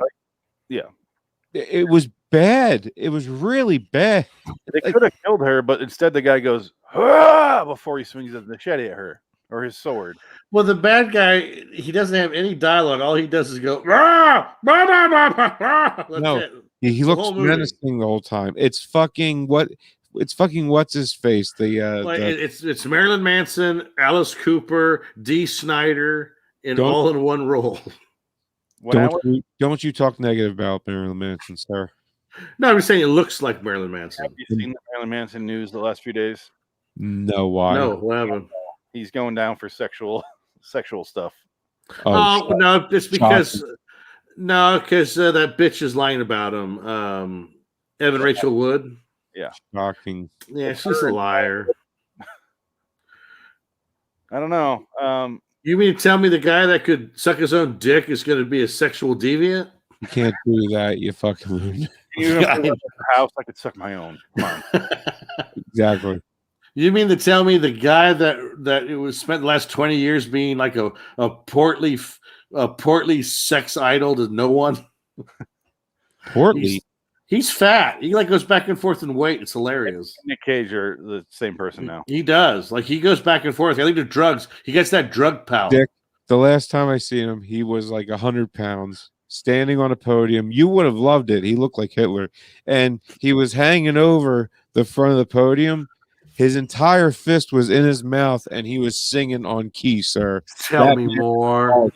was bad. It was really bad. They could have killed her, but instead the guy goes, "Ah!" before he swings the machete at her or his sword. Well, the bad guy, he doesn't have any dialogue. All he does is go, "Rah! Bah, bah, bah, bah, bah." No, he looks menacing the whole time. It's fucking what's his face? It's Marilyn Manson, Alice Cooper, Dee Snider, all in one role. Don't you talk negative about Marilyn Manson, sir? No, I'm just saying it looks like Marilyn Manson. Have you seen the Marilyn Manson news the last few days? No, why? No, what happened? He's going down for sexual stuff. Oh no, it's because that bitch is lying about him. Evan Rachel Wood. Yeah, shocking. Yeah, she's a liar. I don't know. You mean to tell me the guy that could suck his own dick is going to be a sexual deviant? You can't do that, you fucking loon. Even if I lived in the house, I could suck my own. Come on. Exactly. You mean to tell me the guy that it was spent the last 20 years being like a portly sex idol to no one? Portly. He's fat. He like goes back and forth in weight. It's hilarious. Nick Cage are the same person now. He does. Like he goes back and forth. I think the drugs. He gets that drug power. Dick, the last time I seen him, he was like 100 pounds, standing on a podium. You would have loved it. He looked like Hitler, and he was hanging over the front of the podium. His entire fist was in his mouth, and he was singing on key, sir. Tell me more.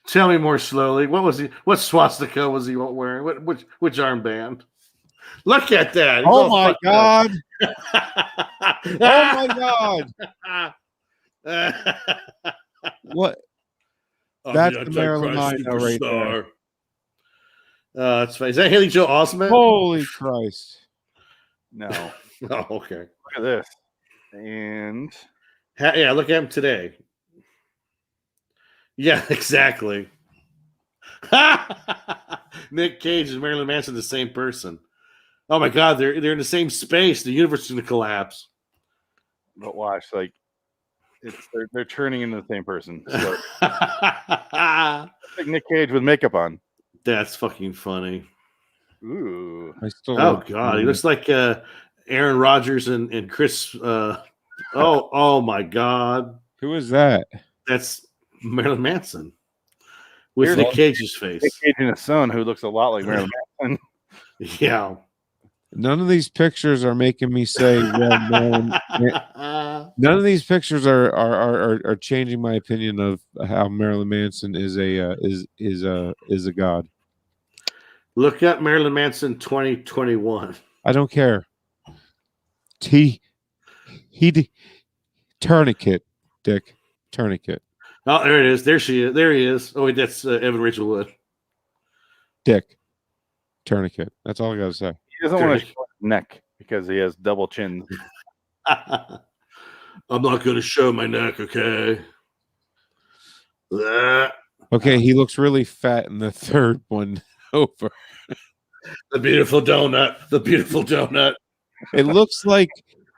Tell me more slowly. What was he? What swastika was he wearing? Which armband? Look at that. He's oh my god! Oh my god! What? That's the Marilyn I know right there. That's funny. Is that Haley Joel Osment? Holy Christ! No. Oh, okay. Look at this. And yeah, look at him today. Yeah, exactly. Nick Cage and Marilyn Manson, the same person. Oh my God, they're in the same space. The universe is going to collapse. But watch, like they're turning into the same person. So, like Nick Cage with makeup on. That's fucking funny. Ooh. Oh God, he looks like Aaron Rodgers and Chris. Oh my God, who is that? That's Marilyn Manson with Nick Cage's face. Nick Cage and his son, who looks a lot like Marilyn Manson. Yeah. None of these pictures are making me say, well, Marilyn. None of these pictures are changing my opinion of how Marilyn Manson is a god. Look at Marilyn Manson 2021. I don't care. Tourniquet, Dick. Tourniquet. Oh, there it is. There she is. There he is. Oh, wait, that's Evan Rachel Wood. Dick. Tourniquet. That's all I got to say. He doesn't want to show his neck because he has double chins. I'm not going to show my neck, okay? Okay, he looks really fat in the third one over. The beautiful donut. The beautiful donut. It looks like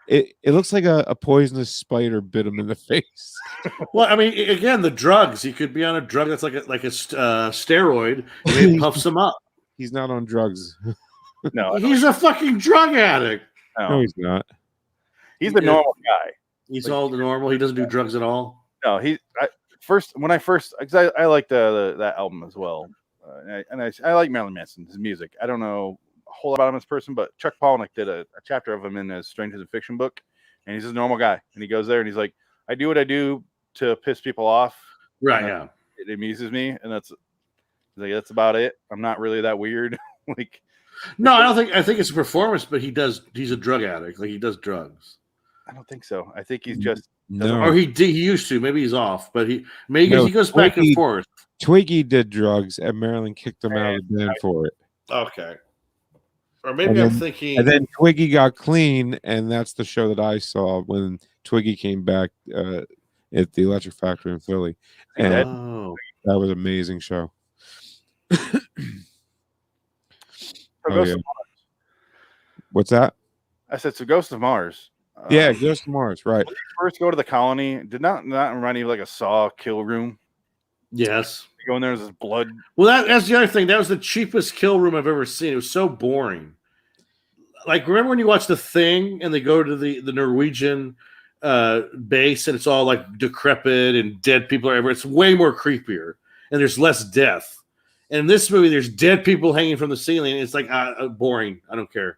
it looks like a poisonous spider bit him in the face. Well, I mean, again, the drugs. He could be on a drug that's like a steroid. And it puffs him up. He's not on drugs. No, he's a fucking drug addict. No, he's not. He's the normal guy. He's all the normal. He doesn't do drugs at all. No, because I like that album as well, I like Marilyn Manson, his music. I don't know a whole lot about him as a person, but Chuck Palahniuk did a chapter of him in his Strangers in Fiction book, and he's a normal guy, and he goes there and he's like, I do what I do to piss people off, right? Yeah, it amuses me, and that's about it. I'm not really that weird. Like, no, I think it's a performance, but he's a drug addict. Like he does drugs. I don't think so. I think he's just no. Or he used to. Maybe he's off, but he goes back and forth. Twiggy did drugs, and Marilyn kicked him out of the band for it. Okay. Or maybe I'm thinking. And then Twiggy got clean, and that's the show that I saw when Twiggy came back at the Electric Factory in Philly. And that was an amazing show. Yeah. What's that? I said, so Ghost of Mars. Yeah, Ghost of Mars, right. When you first go to the colony, did not remind you of like a Saw kill room? Yes. You go in there, there's blood. Well, that's the other thing. That was the cheapest kill room I've ever seen. It was so boring. Like, remember when you watch The Thing and they go to the Norwegian base and it's all like decrepit and dead people are everywhere? It's way more creepier and there's less death. And in this movie, there's dead people hanging from the ceiling. It's like boring. I don't care.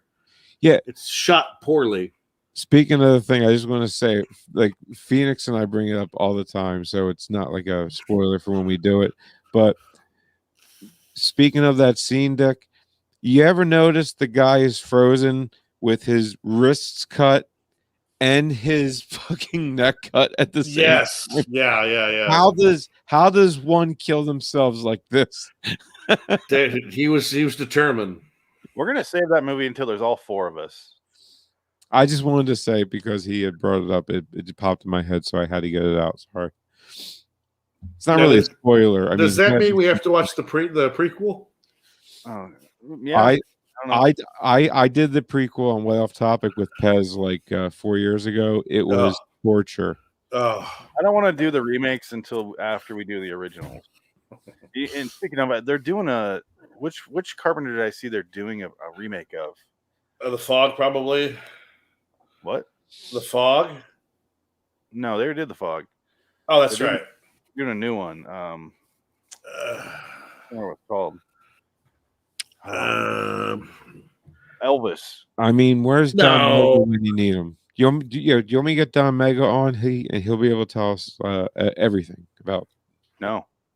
Yeah. It's shot poorly. Speaking of the thing, I just want to say, like, Phoenix and I bring it up all the time, so it's not like a spoiler for when we do it. But speaking of that scene, Dick, You ever notice the guy is frozen with his wrists cut and his fucking neck cut at the same Yes. time? Yeah. How does one kill themselves like this? He was determined. We're gonna save that movie until there's all four of us. I just wanted to say because he had brought it up, it popped in my head, so I had to get it out. Sorry. It's not really a spoiler. Does that mean we have to watch the prequel? Oh, yeah. I did the prequel on Way Off Topic with Pez like 4 years ago. It was torture. Oh, I don't want to do the remakes until after we do the originals. And speaking of it, they're doing which Carpenter did I see they're doing a remake of? The Fog, probably. What? The Fog? No, they already did the Fog. Oh, that's right. Doing a new one. I don't know what it's called. Elvis. I mean, where's Don Mega when you need him? Do you want me to get Don Mega on? He'll be able to tell us everything about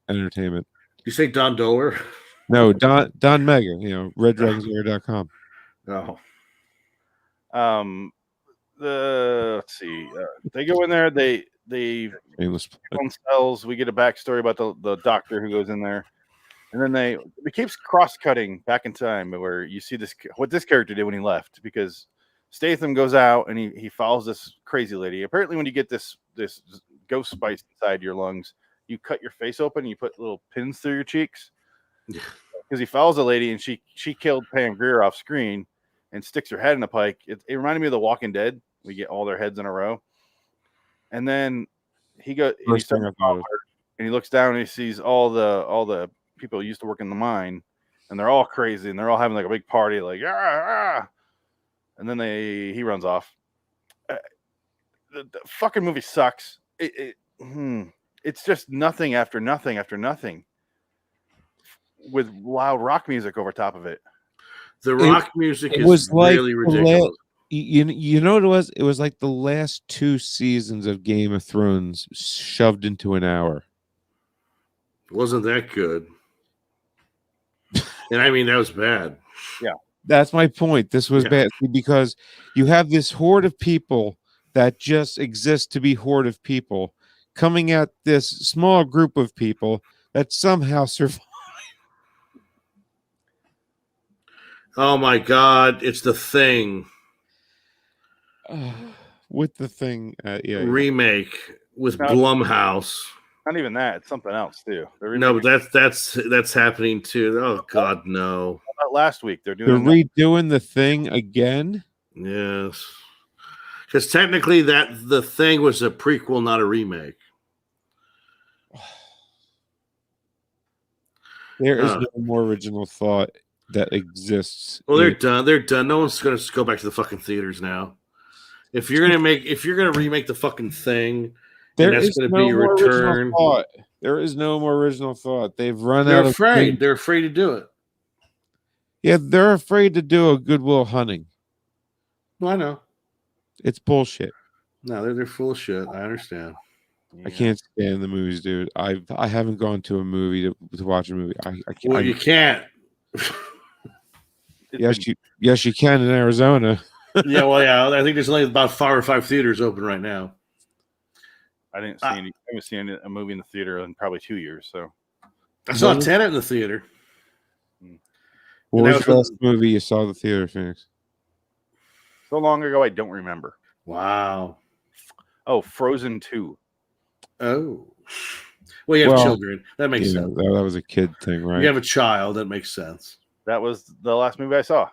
entertainment. You say Don Doler? No, Don Mega. RedDragonsAir.com. No. Let's see. They go in there. They themselves. We get a backstory about the doctor who goes in there, and then it keeps cross-cutting back in time where you see what this character did when he left, because Statham goes out and he follows this crazy lady. Apparently, when you get this ghost spice inside your lungs, you cut your face open and you put little pins through your cheeks. Because he follows a lady and she killed Pam Grier off screen and sticks her head in a pike. It reminded me of The Walking Dead. We get all their heads in a row. And then he looks down and he sees all the people who used to work in the mine, and they're all crazy and they're all having like a big party, like and then he runs off. The fucking movie sucks. It's just nothing after nothing after nothing, with loud rock music over top of it. The rock music is really ridiculous. You know what it was? It was like the last 2 seasons of Game of Thrones shoved into an hour. Wasn't that good? And I mean, that was bad. Yeah. That's my point. This was bad because you have this horde of people that just exist to be horde of people coming at this small group of people that somehow survive. Oh my God. It's The Thing. With The Thing. Remake with Blumhouse. Not even that. It's something else too. No, but that's happening too. Oh God, no. About last week they're redoing The Thing again. Yes, because technically The Thing was a prequel, not a remake. There is no more original thought that exists. Well, they're done. They're done. No one's going to go back to the fucking theaters now. If you're gonna remake the fucking Thing, that's going to be a return. There is no more original thought. They've run They're out. Afraid. They're afraid to do it. Yeah, they're afraid to do a Goodwill Hunting. Well, I know. It's bullshit. No, they're full of shit. I understand. I can't stand the movies, dude. I haven't gone to a movie to watch a movie. I can't. Well, you can't. Yes, you can in Arizona. Yeah, well, yeah. I think there's only about 4 or 5 theaters open right now. I haven't seen a movie in the theater in probably 2 years. So I saw Tenet in the theater. What was the last movie you saw at the theater, Phoenix? So long ago, I don't remember. Wow. Oh, Frozen 2. Oh. Well, you have children. That makes sense. That was a kid thing, right? You have a child. That makes sense. That was the last movie I saw.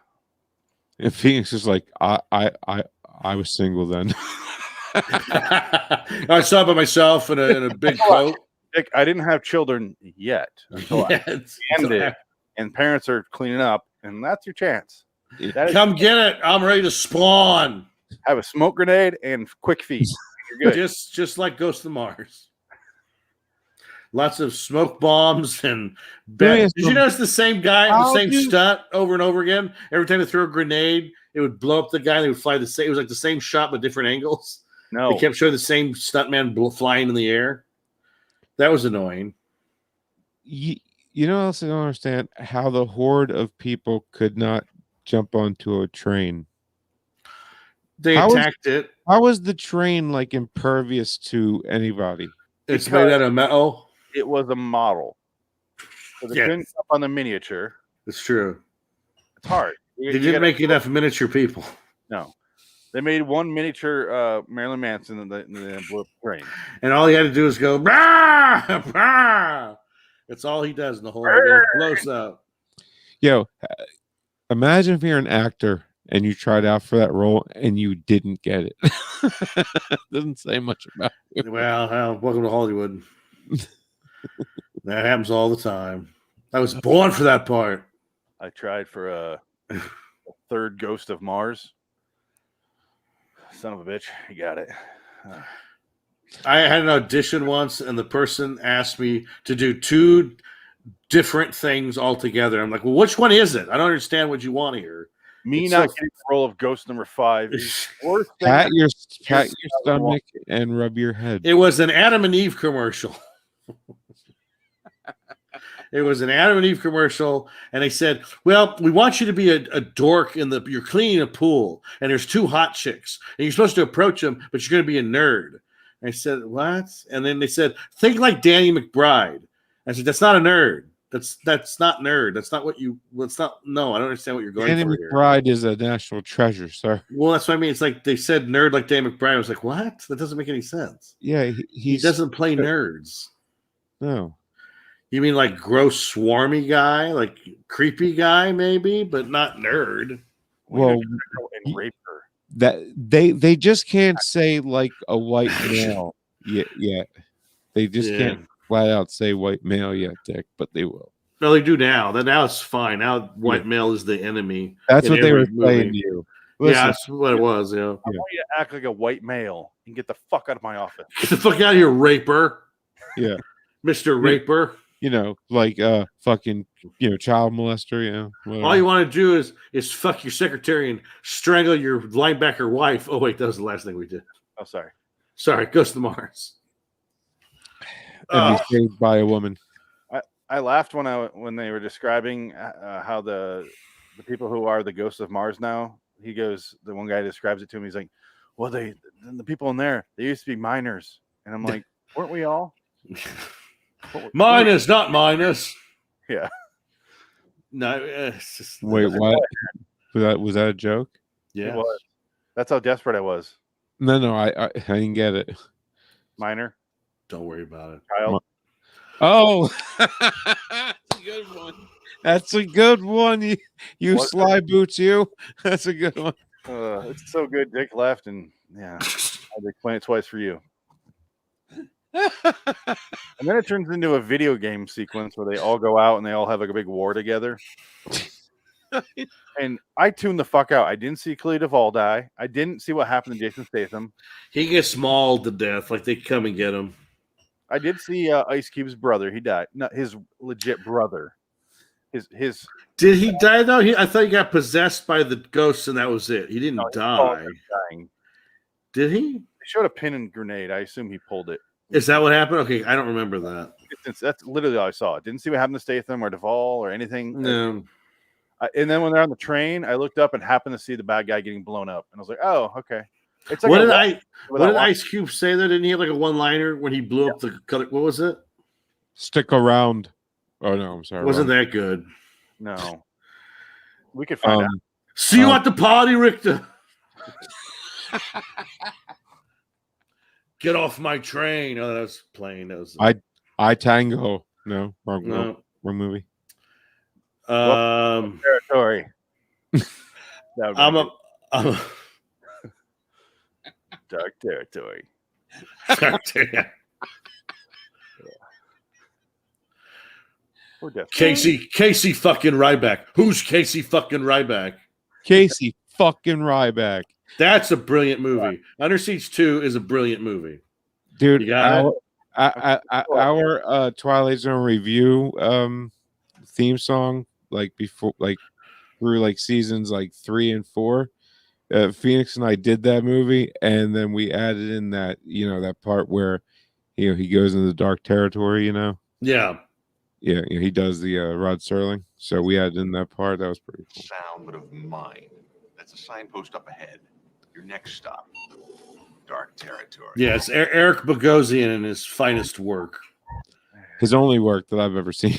And Phoenix is like, I was single then. I saw it by myself in a big coat. I didn't have children yet until I ended, and parents are cleaning up, and that's your chance. Come get it. I'm ready to spawn. Have a smoke grenade and quick feet. You're good. Just like Ghost of Mars. Lots of smoke bombs and did you notice the same guy, the same stunt over and over again? Every time they threw a grenade, it would blow up the guy. They would fly the same. It was like the same shot but different angles. No, they kept showing the same stuntman flying in the air. That was annoying. You know what else I don't understand? How the horde of people could not jump onto a train. They How attacked it. How was the train like impervious to anybody? It's made out of metal. It was a model. So they couldn't jump on the miniature. It's true. It's hard. They didn't make enough miniature people. No. They made one miniature Marilyn Manson and then blew up the train. And all he had to do is go, bah, bah. That's all he does in the whole movie. It blows up. Yo, imagine if you're an actor and you tried out for that role and you didn't get it. Doesn't say much about you. Well, welcome to Hollywood. That happens all the time. I was born for that part. I tried for a third Ghost of Mars. Son of a bitch, you got it. I had an audition once, and the person asked me to do 2 different things altogether. I'm like, well, which one is it? I don't understand what you want here. Me not getting the role of Ghost number 5. Pat your stomach and rub your head. It was an Adam and Eve commercial. It was an Adam and Eve commercial, and they said, well, we want you to be a dork you're cleaning a pool, and there's 2 hot chicks, and you're supposed to approach them, but you're going to be a nerd. And I said, what? And then they said, think like Danny McBride. I said, that's not a nerd. That's not nerd. That's not what you. That's not. No, I don't understand what you're going Danny for here. McBride is a national treasure, sir. Well, that's what I mean. It's like they said nerd like Danny McBride. I was like, what? That doesn't make any sense. Yeah, he doesn't play nerds. No. You mean like gross, swarmy guy, like creepy guy, maybe, but not nerd. Well, and rape her. That they just can't say like a white male yet. They just can't flat out say white male yet, Dick, but they will. No, they do now. Now it's fine. Now white male is the enemy. That's what they were saying to you. Listen, yeah, that's what it was. Yeah. I want you to act like a white male and get the fuck out of my office. Get the fuck out of here, raper. Yeah, Mr. Raper. You know, like fucking, child molester. You know, whatever. All you want to do is fuck your secretary and strangle your linebacker wife. Oh wait, that was the last thing we did. Oh, sorry. Ghost of Mars. And be saved by a woman. I laughed when they were describing how the people who are the Ghosts of Mars now. He goes, the one guy describes it to him. He's like, well, the people in there, they used to be miners, and I'm like, weren't we all? Minus, not minus. Yeah. No, it's just Wait, what? Was that a joke? Yeah. It was. That's how desperate I was. No, I didn't get it. Miner. Don't worry about it. Child. Oh, that's a good one. That's a good one. You sly boots, you. That's a good one. It's so good. Dick left, and yeah, I had to explain it twice for you. And then it turns into a video game sequence where they all go out and they all have like a big war together. And I tuned the fuck out. I didn't see Clea Duvall die. I didn't see what happened to Jason Statham. He gets mauled to death. Like they come and get him. I did see Ice Cube's brother. He died. Not his legit brother. His. Did he die though? I thought he got possessed by the ghosts and that was it. He didn't die. Did he? They showed a pin and grenade. I assume he pulled it. Is that what happened? Okay, I don't remember that. That's literally all I saw. Didn't see what happened to Statham or Duvall or anything. No. And then when they're on the train, I looked up and happened to see the bad guy getting blown up, and I was like, "Oh, okay." It's like what did Ice Cube say there? Didn't he have like a one-liner when he blew up the? What was it? Stick around. Oh no, I'm sorry. Wasn't that good? No. We could find out. See you at the party, Richter. Get off my train. Oh, that was playing. That was I Tango. No, wrong movie. Territory. I'm a Dark Territory. Casey fucking Ryback. Who's Casey fucking Ryback? Casey fucking Ryback. That's a brilliant movie. Under Siege 2 is a brilliant movie. Dude, our Twilight Zone review theme song, like before, like through like seasons like 3 and 4, Phoenix and I did that movie, and then we added in that that part where he goes into the dark territory. Yeah. Yeah, he does the Rod Serling. So we had in that part. That was pretty cool. Sound, but of mind. That's a signpost up ahead. Your next stop, dark territory. Yeah, it's Eric Bogosian in his finest work. His only work that I've ever seen.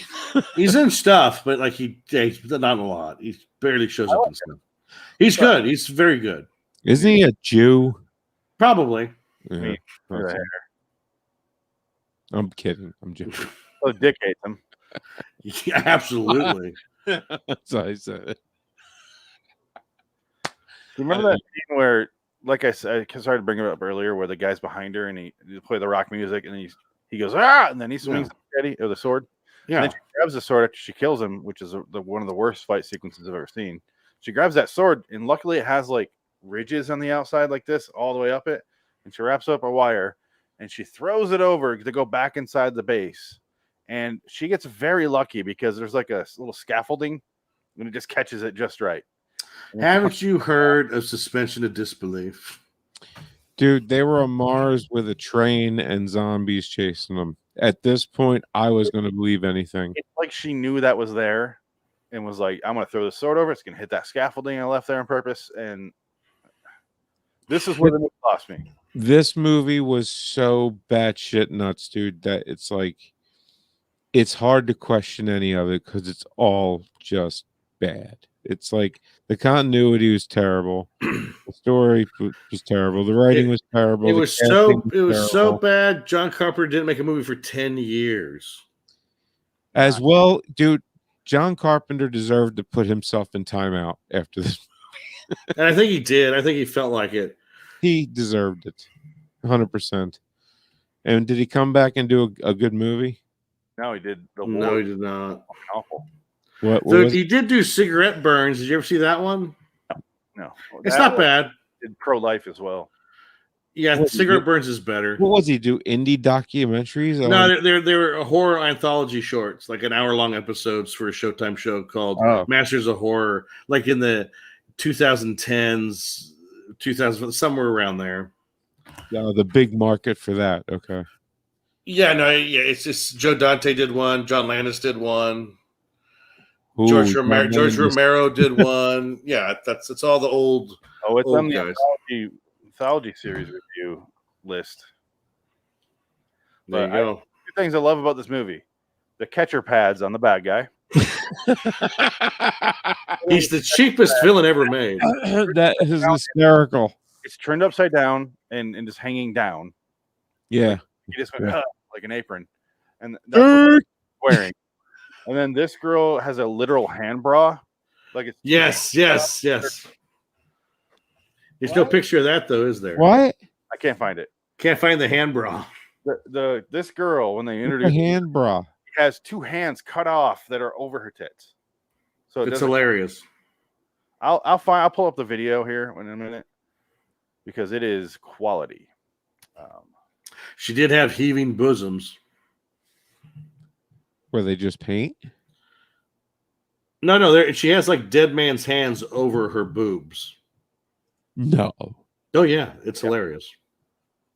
He's in stuff, but like he's not a lot. He barely shows up in stuff. He's good. He's very good. Isn't he a Jew? Probably. Yeah. I'm kidding. I'm joking. Oh, Dick hates him. Yeah, absolutely. That's what I said. You remember that scene where, like I said, I started to bring it up earlier, where the guy's behind her and he play the rock music and then he goes, ah, and then he swings the sword. Yeah. And then she grabs the sword after she kills him, which is one of the worst fight sequences I've ever seen. She grabs that sword, and luckily it has like ridges on the outside like this all the way up it. And she wraps up a wire and she throws it over to go back inside the base. And she gets very lucky because there's like a little scaffolding and it just catches it just right. Haven't you heard of suspension of disbelief? Dude, they were on Mars with a train and zombies chasing them. At this point, I was going to believe anything. It's like she knew that was there and was like, I'm going to throw the sword over. It's going to hit that scaffolding I left there on purpose. And this is where the movie lost me. This movie was so batshit nuts, dude, that it's like, it's hard to question any of it because it's all just bad. It's like the continuity was terrible. The story was terrible. The writing was terrible. It was so bad. John Carpenter didn't make a movie for 10 years. As well, dude, John Carpenter deserved to put himself in timeout after this movie. And I think he did. I think he felt like it. He deserved it. 100%. And did he come back and do a good movie? No, he did. No, he did not. Awful. So he did do Cigarette Burns. Did you ever see that one? No. It's not bad. Did pro-life as well. Yeah, Cigarette Burns is better. What was he do? Indie documentaries? No, they were horror anthology shorts, like an hour-long episodes for a Showtime show called Masters of Horror, like in the 2010s, 2000, somewhere around there. Yeah, the big market for that. Okay. Yeah, it's just Joe Dante did one, John Landis did one. Ooh, George Romero did one. Yeah, it's all the old. Oh, it's old on the guys. anthology series review list. There you go. Two things I love about this movie: the catcher pads on the bad guy. He's the cheapest villain ever made. That is hysterical. It's turned upside down and just hanging down. Yeah, he just went like an apron, and that's what he's wearing. And then this girl has a literal hand bra. Like it's yes. There's no picture of that though, is there? What? I can't find it. Can't find the hand bra. This girl, when they introduced a hand bra, has two hands cut off that are over her tits. So it's hilarious. I'll pull up the video here in a minute because it is quality. She did have heaving bosoms. Where they just paint? No. She has like dead man's hands over her boobs. No. Oh yeah, it's hilarious.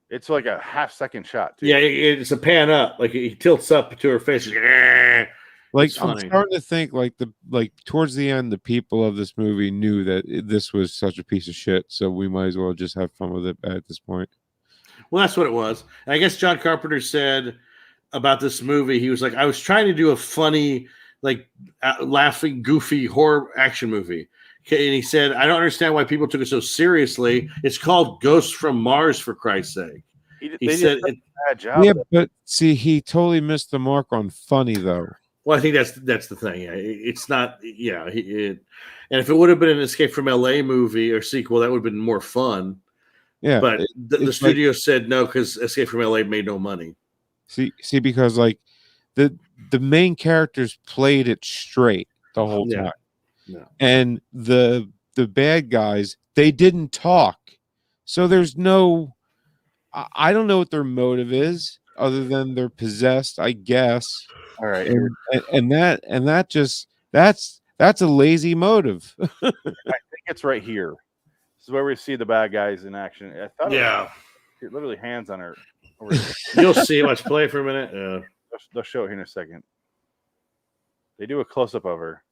It's like a half-second shot. Too. Yeah, it's a pan up. Like he tilts up to her face. Like I'm starting to think like towards the end, the people of this movie knew that this was such a piece of shit, so we might as well just have fun with it at this point. Well, that's what it was. And I guess John Carpenter said about this movie, he was like, I was trying to do a funny, like laughing, goofy horror action movie. And he said, I don't understand why people took it so seriously. It's called Ghosts from Mars, for Christ's sake. He said, a bad job. Yeah, but see, he totally missed the mark on funny, though. Well, I think that's the thing. Yeah, it's not. Yeah, and if it would have been an Escape from LA movie or sequel, that would have been more fun. Yeah, but the studio said no because Escape from LA made no money. See, because like the main characters played it straight the whole time, and the bad guys, they didn't talk, so there's no. I don't know what their motive is other than they're possessed, I guess. All right, and that's a lazy motive. I think it's right here. This is where we see the bad guys in action. I thought it literally hands on her. You'll see. Let's play for a minute. They'll show it here in a second. They do a close up of her.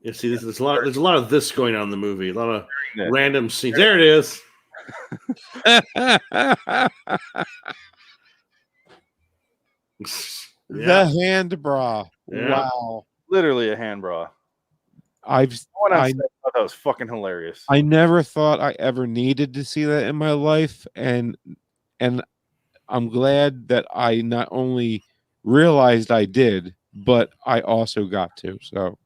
Yeah, see, there's a lot of this going on in the movie. A lot of random scenes. There it is. The hand bra. Yeah. Wow. Literally a hand bra. I thought that was fucking hilarious. I never thought I ever needed to see that in my life, and I'm glad that I not only realized I did, but I also got to. So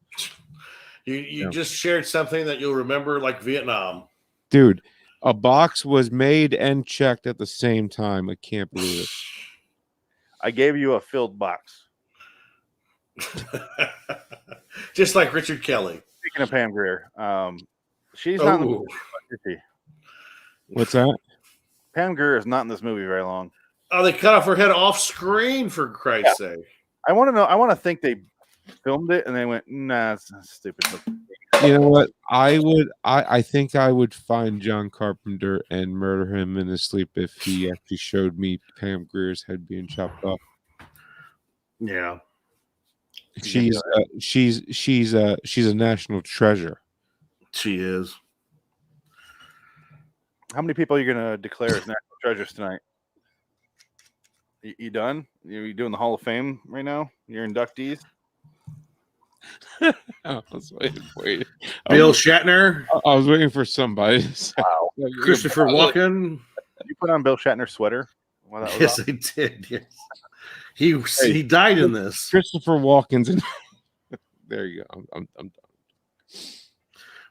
you just shared something that you'll remember, like Vietnam. Dude, a box was made and checked at the same time. I can't believe it. I gave you a filled box. Just like Richard Kelly. Speaking of Pam Grier, she's not in the movie, is she? What's that? Pam Grier is not in this movie very long. Oh, they cut off her head off screen, for Christ's sake. I want to know. I want to think they filmed it and they went, nah, it's stupid. You know what? I think I would find John Carpenter and murder him in his sleep if he actually showed me Pam Grier's head being chopped off. Yeah. She's a national treasure. She is. How many people are you going to declare as national treasures tonight? You done? You doing the Hall of Fame right now? Your inductees? I was waiting. Bill Shatner. I was waiting for somebody to say, wow. Christopher Walken. You put on Bill Shatner's sweater? Yes, I did. Yes. He died in this. Christopher Walken's in. There you go. I'm done.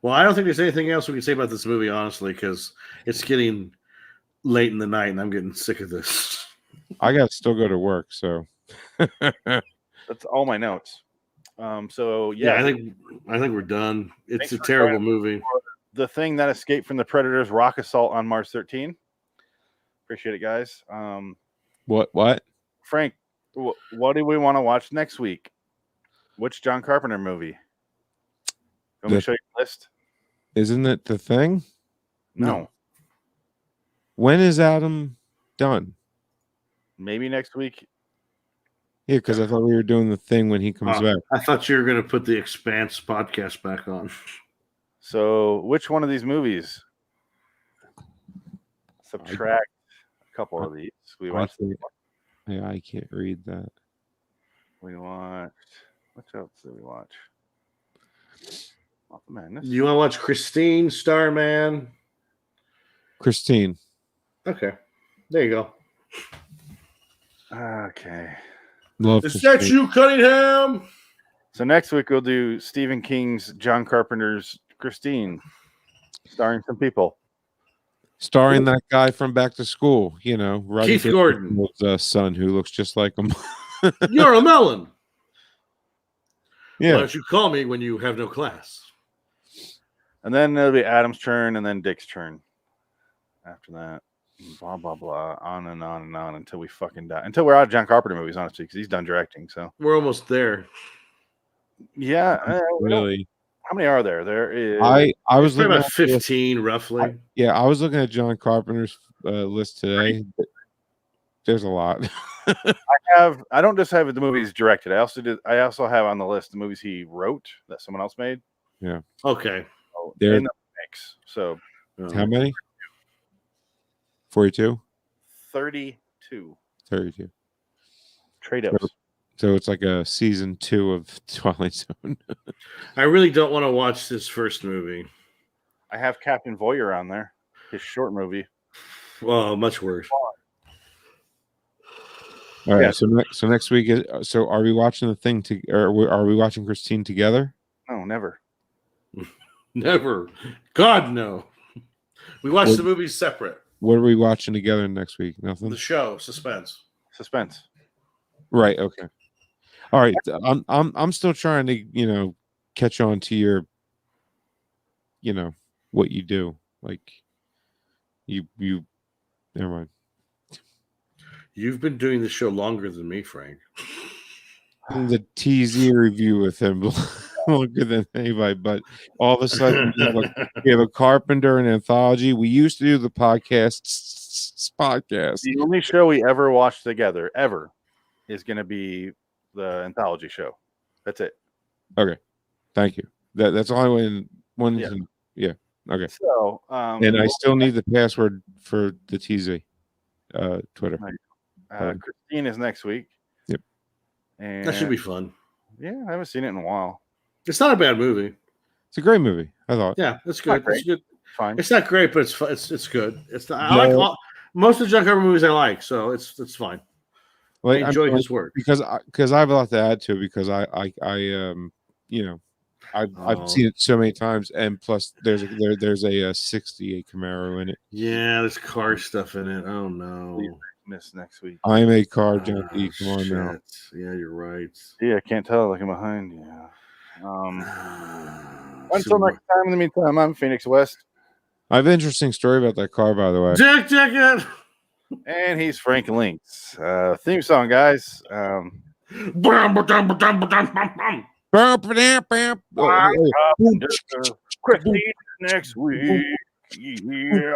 Well, I don't think there's anything else we can say about this movie, honestly, because it's getting late in the night and I'm getting sick of this. I got to still go to work, so that's all my notes. So yeah, I think we're done. It's a terrible movie. The Thing That Escaped from the Predator's Rock Assault on Mars 13. Appreciate it, guys. What? Frank, what do we want to watch next week? Which John Carpenter movie? Let me show you the list. Isn't it The Thing? No. When is Adam done? Maybe next week. Yeah, because I thought we were doing The Thing when he comes back. I thought you were going to put the Expanse podcast back on. So, which one of these movies? Subtract a couple of these. We watched. Yeah, I can't read that. We watched. What else did we watch? Oh, man, you want to watch Christine, Starman? Christine. Okay, there you go. Okay. Love Is that you, Cunningham? So next week we'll do Stephen King's John Carpenter's Christine, starring some people. Starring that guy from Back to School, Keith Gordon's son who looks just like him. You're a melon. Yeah. Why don't you call me when you have no class? And then it'll be Adam's turn and then Dick's turn. After that, blah, blah, blah, on and on and on until we fucking die. Until we're out of John Carpenter movies, honestly, because he's done directing. So we're almost there. Yeah. Really? How many are there? There is. I was looking about 15 roughly. I was looking at John Carpenter's list today. There's a lot. I don't just have the movies directed. I also have on the list the movies he wrote that someone else made. Yeah. Okay. They're in the mix. So how many? 42? 32. 32. Trade-ups. So it's like a season 2 of Twilight Zone. I really don't want to watch this first movie. I have Captain Voyeur on there. His short movie. Well, much worse. All right. Yeah. So next week so are we watching The Thing or are we watching Christine together? No, never. Never. God no. We watch the movies separate. What are we watching together next week? Nothing. The show, Suspense. Right. Okay. All right. I'm still trying to catch on to your what you do. Like you never mind. You've been doing the show longer than me, Frank. The TZ review with him longer than anybody, but all of a sudden we have a Carpenter and Anthology. We used to do the podcast. The only show we ever watched together, ever, is going to be the anthology show. That's it. Okay, thank you. That's all I wanted Yeah. to. Yeah. Okay. So, and I still need the password for the TZ Twitter. Christine is next week. Yep. And That should be fun. Yeah, I haven't seen it in a while. It's not a bad movie. It's a great movie, I thought. Yeah, it's good. It's good. Fine. It's not great, but it's good. It's not, I like most of the John Carpenter movies. I like, so it's fine. Like, I enjoy his work because I have a lot to add to it because I've seen it so many times, and plus there's a 68 Camaro in it. Yeah, there's car stuff in it. Oh no. Miss next week. I'm a car junkie. Come on now. Yeah, you're right. Yeah, I can't tell. Looking behind. Yeah. Until next time. In the meantime, I'm Phoenix West. I have an interesting story about that car, by the way. Jack Jacket. And he's Frank Links. Theme song, guys. Christine next week. Yeah.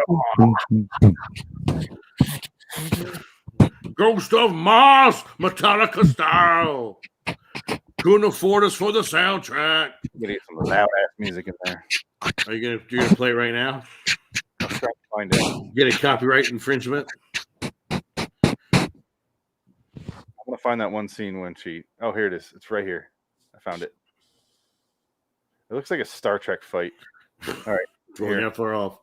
Ghost of Mars, Metallica style. Couldn't afford us for the soundtrack. Get some loud ass music in there. Are you gonna play it right now? I'll try to find it. Get a copyright infringement. I'm gonna find that one scene when she. Oh, here it is. It's right here. I found it. It looks like a Star Trek fight. All right. Going out far off.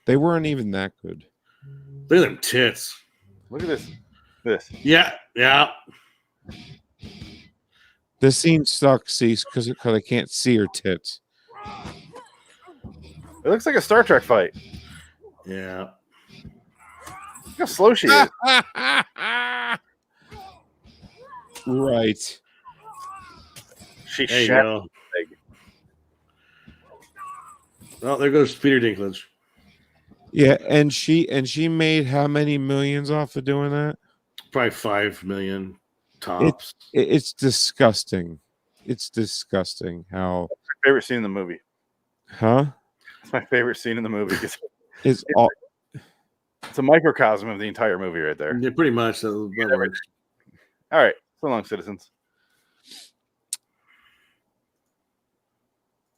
They weren't even that good. Look at them tits. Look at this. This. Yeah. This scene sucks, because I can't see her tits. It looks like a Star Trek fight. Yeah. Look how slow she is. Right. She there you shot. go. Oh, there goes Peter Dinklage. Yeah, and she made how many millions off of doing that? Probably 5 million tops. It's disgusting. It's disgusting how. That's my favorite scene in the movie. Huh? It's my favorite scene in the movie. It's all. It's a microcosm of the entire movie right there. Yeah, pretty much. That works. All right. So long, citizens.